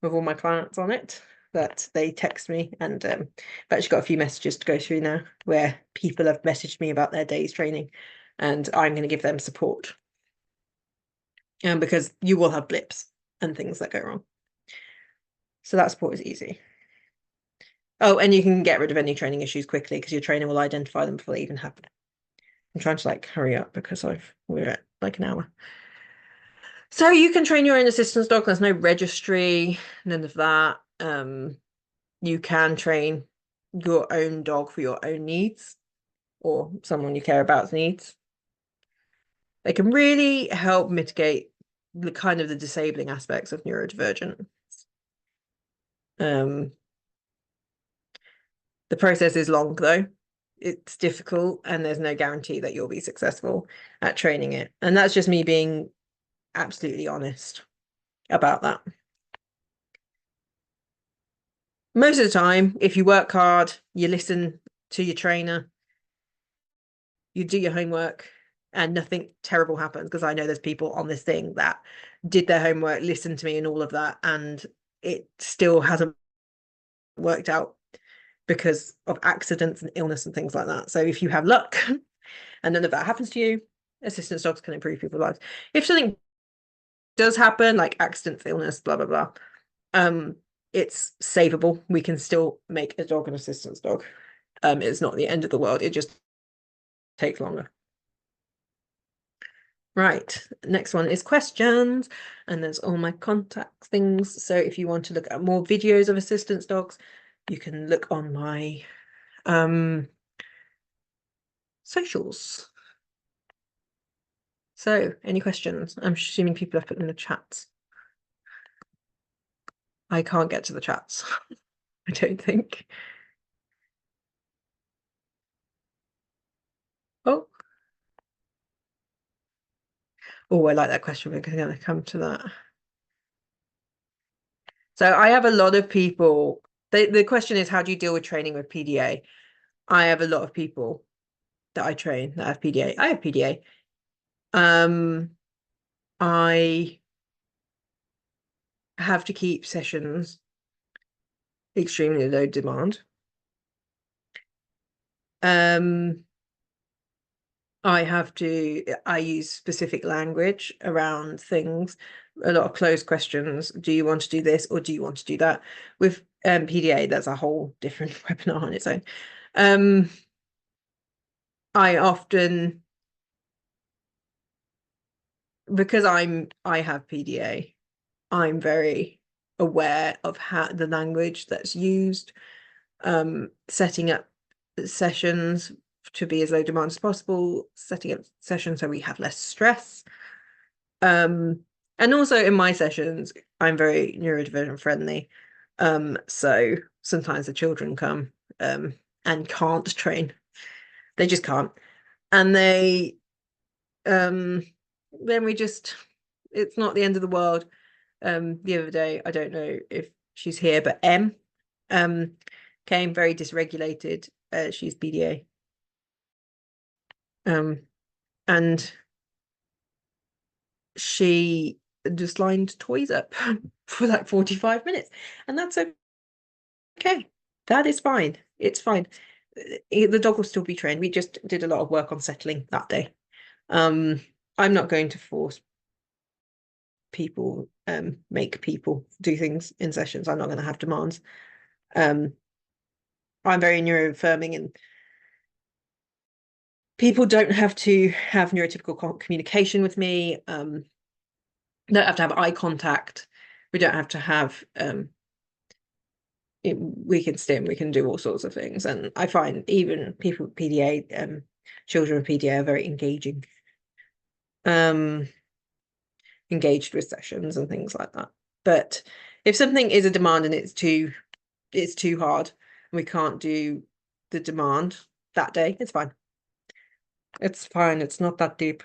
with all my clients on it, that they text me. And I've actually got a few messages to go through now where people have messaged me about their day's training, and I'm going to give them support. Because you will have blips and things that go wrong. So that support is easy. Oh, and you can get rid of any training issues quickly because your trainer will identify them before they even happen. I'm trying to like hurry up because we're at like an hour. So you can train your own assistance dog. There's no registry, none of that. You can train your own dog for your own needs or someone you care about's needs. They can really help mitigate the kind of the disabling aspects of neurodivergent. The process is long though. It's difficult and there's no guarantee that you'll be successful at training it. And that's just me being absolutely honest about that. Most of the time, if you work hard, you listen to your trainer, you do your homework, and nothing terrible happens, because I know there's people on this thing that did their homework, listened to me and all of that, and it still hasn't worked out because of accidents and illness and things like that. So if you have luck and none of that happens to you, assistance dogs can improve people's lives. If something does happen, like accidents, illness, blah, blah, blah, it's savable. We can still make a dog an assistance dog. It's not the end of the world. It just takes longer. Right, next one is questions, and there's all my contact things. So if you want to look at more videos of assistance dogs, you can look on my Socials. So, any questions? I'm assuming people have put in the chats. I can't get to the chats, I don't think. Oh, I like that question. We're going to come to that. So I have a lot of people. The question is, how do you deal with training with PDA? I have a lot of people that I train that have PDA. I have PDA. I have to keep sessions extremely low demand. I use specific language around things, a lot of closed questions. Do you want to do this or do you want to do that? With PDA, that's a whole different webinar on its own. I often, because I have PDA, I'm very aware of how the language that's used, setting up sessions to be as low demand as possible, setting up sessions so we have less stress. And also in my sessions, I'm very neurodivergent friendly. So sometimes the children come and can't train. They just can't. And they then we just, it's not the end of the world. The other day, I don't know if she's here, but M came very dysregulated. She's PDA. And she just lined toys up for like 45 minutes, and that's okay. That is fine. It's fine. The dog will still be trained. We just did a lot of work on settling that day. I'm not going to force people, make people do things in sessions. I'm not going to have demands. I'm very neuroaffirming, and people don't have to have neurotypical communication with me. Don't have to have eye contact. We don't have to have we can stim, we can do all sorts of things. And I find even people with PDA, children with PDA are very engaging, engaged with sessions and things like that. But if something is a demand and it's too hard and we can't do the demand that day, it's fine. It's fine. It's not that deep.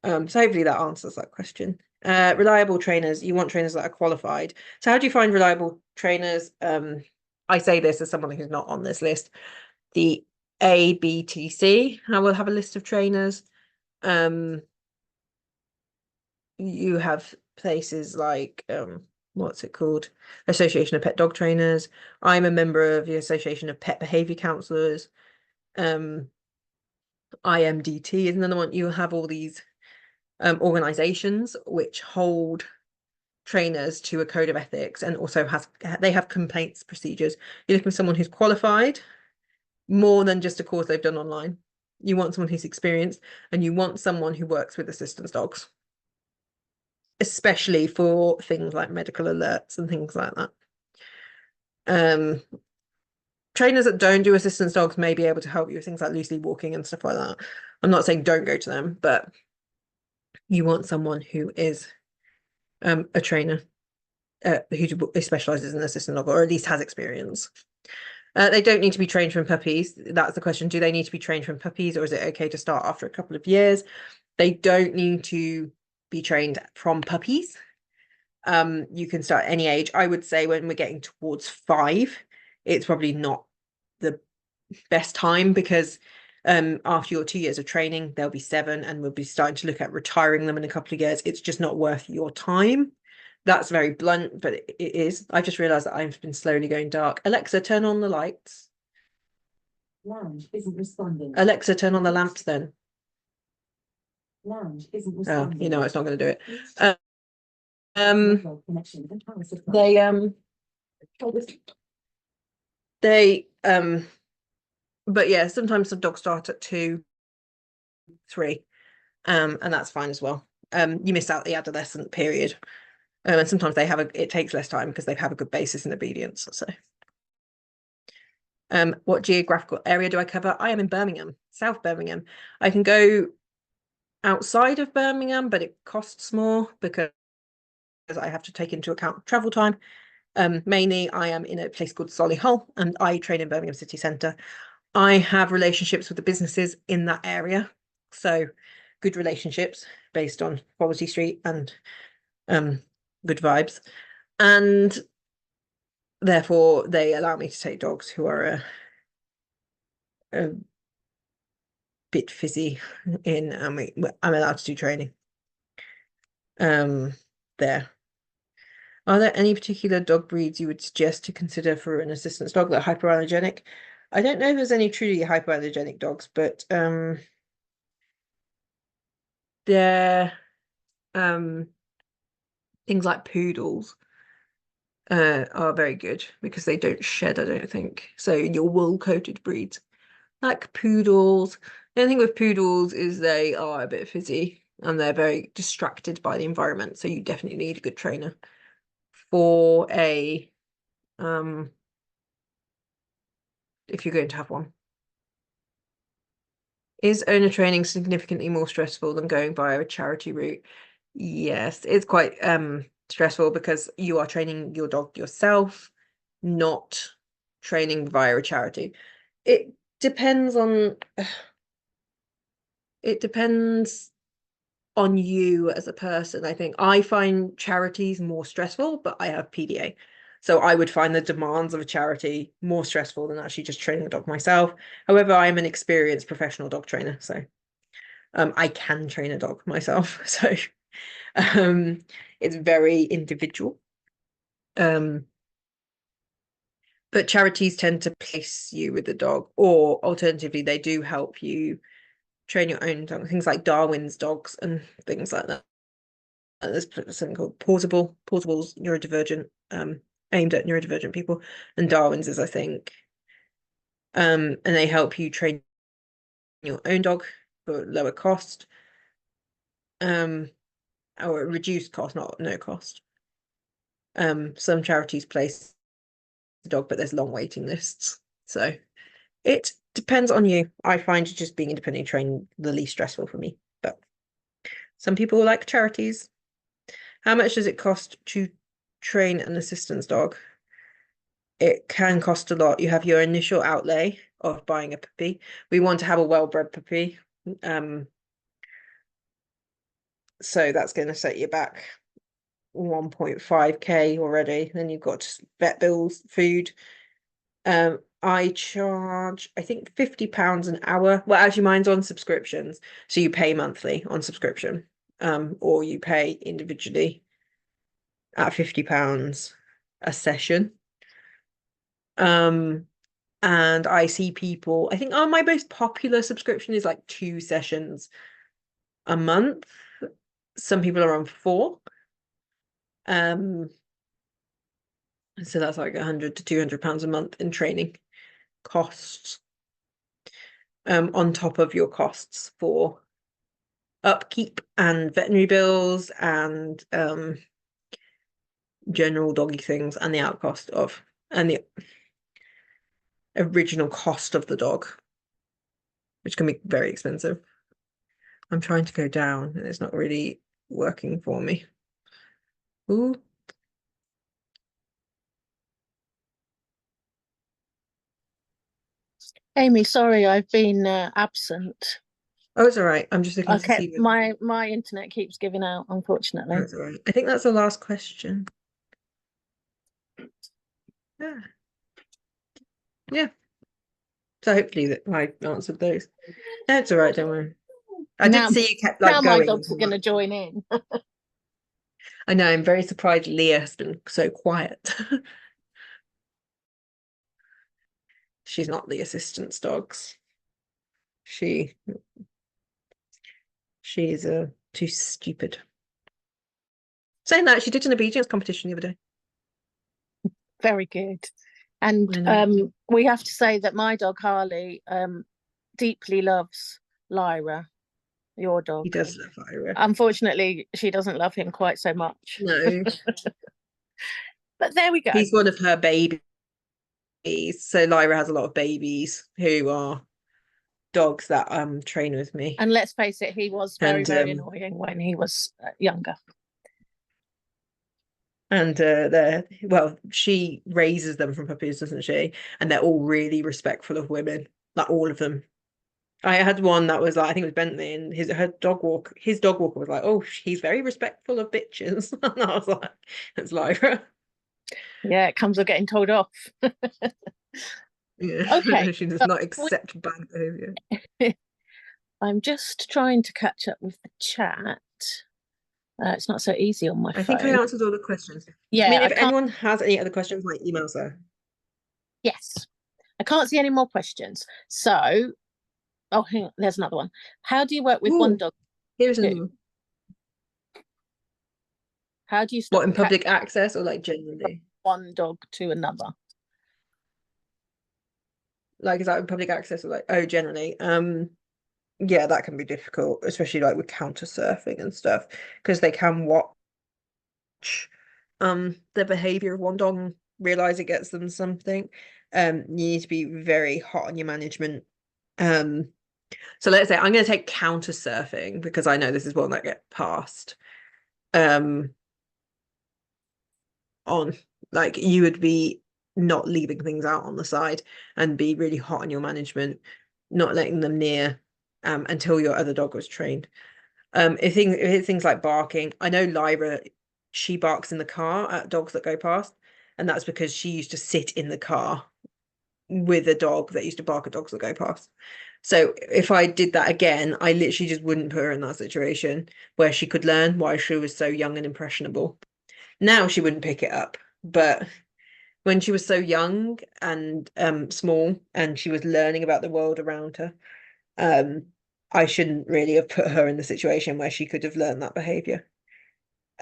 So hopefully that answers that question. Reliable trainers. You want trainers that are qualified. So how do you find reliable trainers? I say this as someone who's not on this list. The ABTC, I will have a list of trainers. You have places like what's it called? Association of Pet Dog Trainers. I'm a member of the Association of Pet Behaviour Counsellors. IMDT is another one. You have all these organizations which hold trainers to a code of ethics, and also they have complaints procedures. You're looking for someone who's qualified, more than just a course they've done online. You want someone who's experienced, and you want someone who works with assistance dogs, especially for things like medical alerts and things like that. Trainers that don't do assistance dogs may be able to help you with things like loosely walking and stuff like that. I'm not saying don't go to them, but you want someone who is a trainer who specializes in assistant dog, or at least has experience. They don't need to be trained from puppies. That's the question. Do they need to be trained from puppies, or is it okay to start after a couple of years? They don't need to be trained from puppies. You can start at any age. I would say when we're getting towards 5, it's probably not the best time, because after your 2 years of training, they'll be 7, and we'll be starting to look at retiring them in a couple of years. It's just not worth your time. That's very blunt, but it is. I just realized that I've been slowly going dark. Alexa, turn on the lights. Lounge isn't responding. Alexa, turn on the lamps then. Lounge isn't Oh, responding. you know, it's not going to do it. Connection and power supply. But yeah, sometimes some dogs start at 2, 3, and that's fine as well. You miss out the adolescent period, and sometimes it takes less time because they have a good basis in obedience. So What geographical area do I cover? I am in Birmingham, South Birmingham. I can go outside of Birmingham, but it costs more because I have to take into account travel time. Mainly, I am in a place called Solihull, and I train in Birmingham city centre. I have relationships with the businesses in that area, so good relationships based on Quality Street and good vibes, and therefore they allow me to take dogs who are a bit fizzy in, I'm allowed to do training there. Are there any particular dog breeds you would suggest to consider for an assistance dog that are hypoallergenic? I don't know if there's any truly hypoallergenic dogs, but they're things like poodles are very good because they don't shed, I don't think. So your wool-coated breeds, like poodles. The only thing with poodles is they are a bit fizzy and they're very distracted by the environment. So you definitely need a good trainer for a if you're going to have one. Is owner training significantly more stressful than going via a charity route? Yes, it's quite stressful because you are training your dog yourself, not training via a charity. It depends on you as a person. I think I find charities more stressful, but I have PDA. So I would find the demands of a charity more stressful than actually just training a dog myself. However, I'm an experienced professional dog trainer, so I can train a dog myself. So it's very individual. But charities tend to place you with the dog, or alternatively, they do help you train your own dog. Things like Darwin's dogs and things like that. And there's something called Portable's neurodivergent, aimed at neurodivergent people, and Darwin's is, I think. And they help you train your own dog for lower cost. Or reduced cost, not no cost. Some charities place the dog, but there's long waiting lists. So it depends on you. I find just being independently trained the least stressful for me, but some people like charities. How much does it cost to train an assistance dog? It can cost a lot. You have your initial outlay of buying a puppy. We want to have a well-bred puppy. So that's going to set you back 1.5k already. Then you've got vet bills, food. I charge, I think, £50 an hour. Well, actually, mine's on subscriptions, so you pay monthly on subscription, or you pay individually at £50 a session. And I see people, I think, my most popular subscription is like 2 sessions a month. Some people are on 4. So that's like £100 to £200 a month in training costs, on top of your costs for upkeep and veterinary bills and general doggy things, and the outcost of, and the original cost of the dog, which can be very expensive. I'm trying to go down and it's not really working for me. Ooh. Amy, sorry, I've been absent. Oh, it's all right. I'm just looking to Okay, see. my internet keeps giving out, unfortunately. Oh, it's all right. I think that's the last question. Yeah. Yeah. So hopefully that I answered those. No, it's all right, don't worry. I did see you kept like Now going. my dogs are going to join in. I know, I'm very surprised Leah has been so quiet. She's not the assistance dogs. She's too stupid. Saying that, she did an obedience competition the other day. Very good. And I know. we have to say that my dog Harley deeply loves Lyra, your dog. He does love Ira. Unfortunately, she doesn't love him quite so much. No, But there we go. he's one of her babies. So Lyra has a lot of babies who are dogs that train with me. And let's face it, he was very, And, very annoying when he was younger. And she raises them from puppies, doesn't she? And they're all really respectful of women, like all of them. I had one that was like, I think it was Bentley, and his dog walker was like, oh, he's very respectful of bitches. And I was like, it's Lyra. Yeah, it comes with getting told off. Yeah. Okay, She does so not accept bad behavior. I'm just trying to catch up with the chat. It's not so easy on my I think I phone. answered all the questions. Yeah, I mean, if I can't. anyone has any other questions, like emails her. Yes, I can't see any more questions. So, oh, hang on, there's another one. How do you work with one Ooh, dog? Here's Two. another one. How do you What, stop in public access or like generally? one dog to another? Like, is that in public access or like, oh, generally? Yeah, that can be difficult, especially like with counter surfing and stuff, because they can watch the behavior of one dog and realize it gets them something. You need to be very hot on your management. So let's say I'm going to take counter surfing because I know this is one that get passed. On, like, you would be not leaving things out on the side and be really hot on your management, not letting them near until your other dog was trained. If it's things like barking, I know Lyra, she barks in the car at dogs that go past, and that's because she used to sit in the car with a dog that used to bark at dogs that go past. So if I did that again, I literally just wouldn't put her in that situation where she could learn why she was so young and impressionable. Now she wouldn't pick it up, but when she was so young and small and she was learning about the world around her, I shouldn't really have put her in the situation where she could have learned that behavior.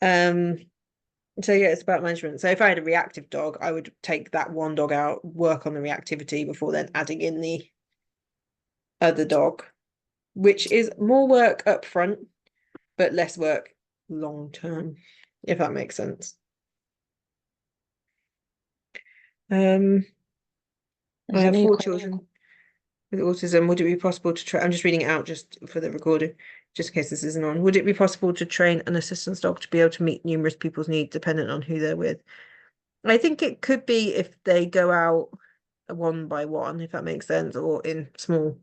So yeah, it's about management. So if I had a reactive dog, I would take that one dog out, work on the reactivity before then adding in the other dog, which is more work up front, but less work long term, if that makes sense. I have 4 children with autism. Would it be possible to train? I'm just reading it out just for the recording, just in case this isn't on. Would it be possible to train an assistance dog to be able to meet numerous people's needs dependent on who they're with? I think it could be if they go out one by one, if that makes sense, or in small,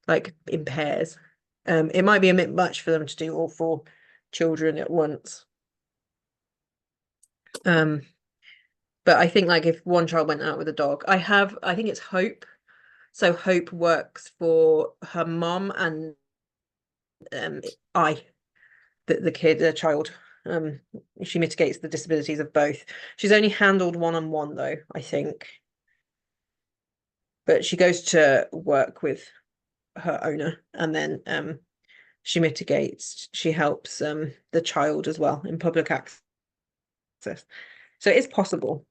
like in pairs. It might be a bit much for them to do all 4 children at once. But I think like if one child went out with a dog, I think it's Hope. So Hope works for her mum and the child. She mitigates the disabilities of both. She's only handled one-on-one though, I think. But she goes to work with her owner, and then she mitigates, she helps the child as well in public access. So it's possible.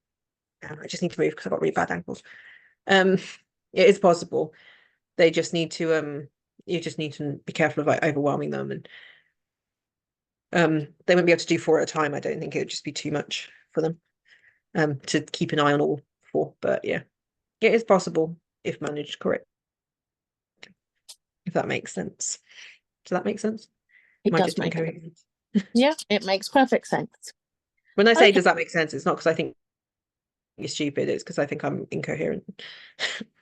I just need to move because I've got really bad ankles. It is possible. They just need to you just need to be careful of like overwhelming them, and they wouldn't be able to do 4 at a time. I don't think it would just be too much for them to keep an eye on all 4. But yeah, it is possible if managed correct. If that makes sense. Does that make sense? It does make sense. Yeah, it makes perfect sense. When I say does that make sense, it's not because I think you're stupid, it's because I think I'm incoherent.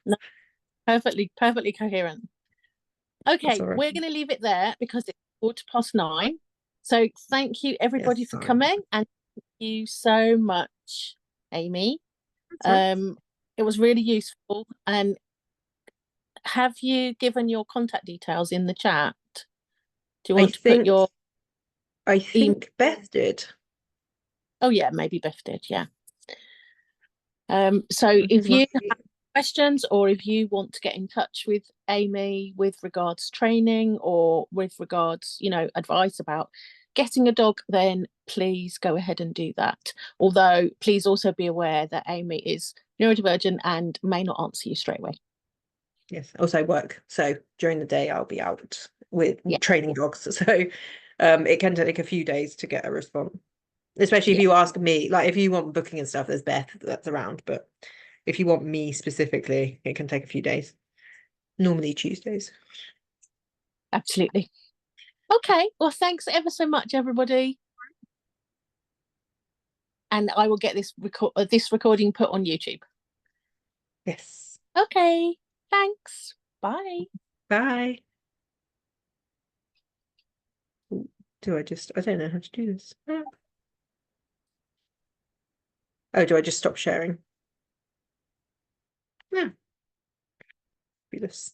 No, perfectly coherent. Okay, right. We're going to leave it there because it's 9:15. So thank you everybody for coming, and thank you so much, Aimee. It was really useful. And have you given your contact details in the chat? Do you want to put your? I think Beth did. Oh yeah, maybe Beth did. Yeah. So if you have questions, or if you want to get in touch with Aimee with regards training, or with regards, advice about getting a dog, then please go ahead and do that. Although please also be aware that Aimee is neurodivergent and may not answer you straight away. Yes, also work. So during the day I'll be out with training dogs. So it can take a few days to get a response. Especially if you ask me, like if you want booking and stuff, there's Beth that's around, but if you want me specifically, it can take a few days. Normally Tuesdays. Absolutely. Okay, well, thanks ever so much, everybody. And I will get this recording put on YouTube. Yes. Okay, thanks. Bye. Bye. I don't know how to do this. Oh, do I just stop sharing? Yeah. Fabulous.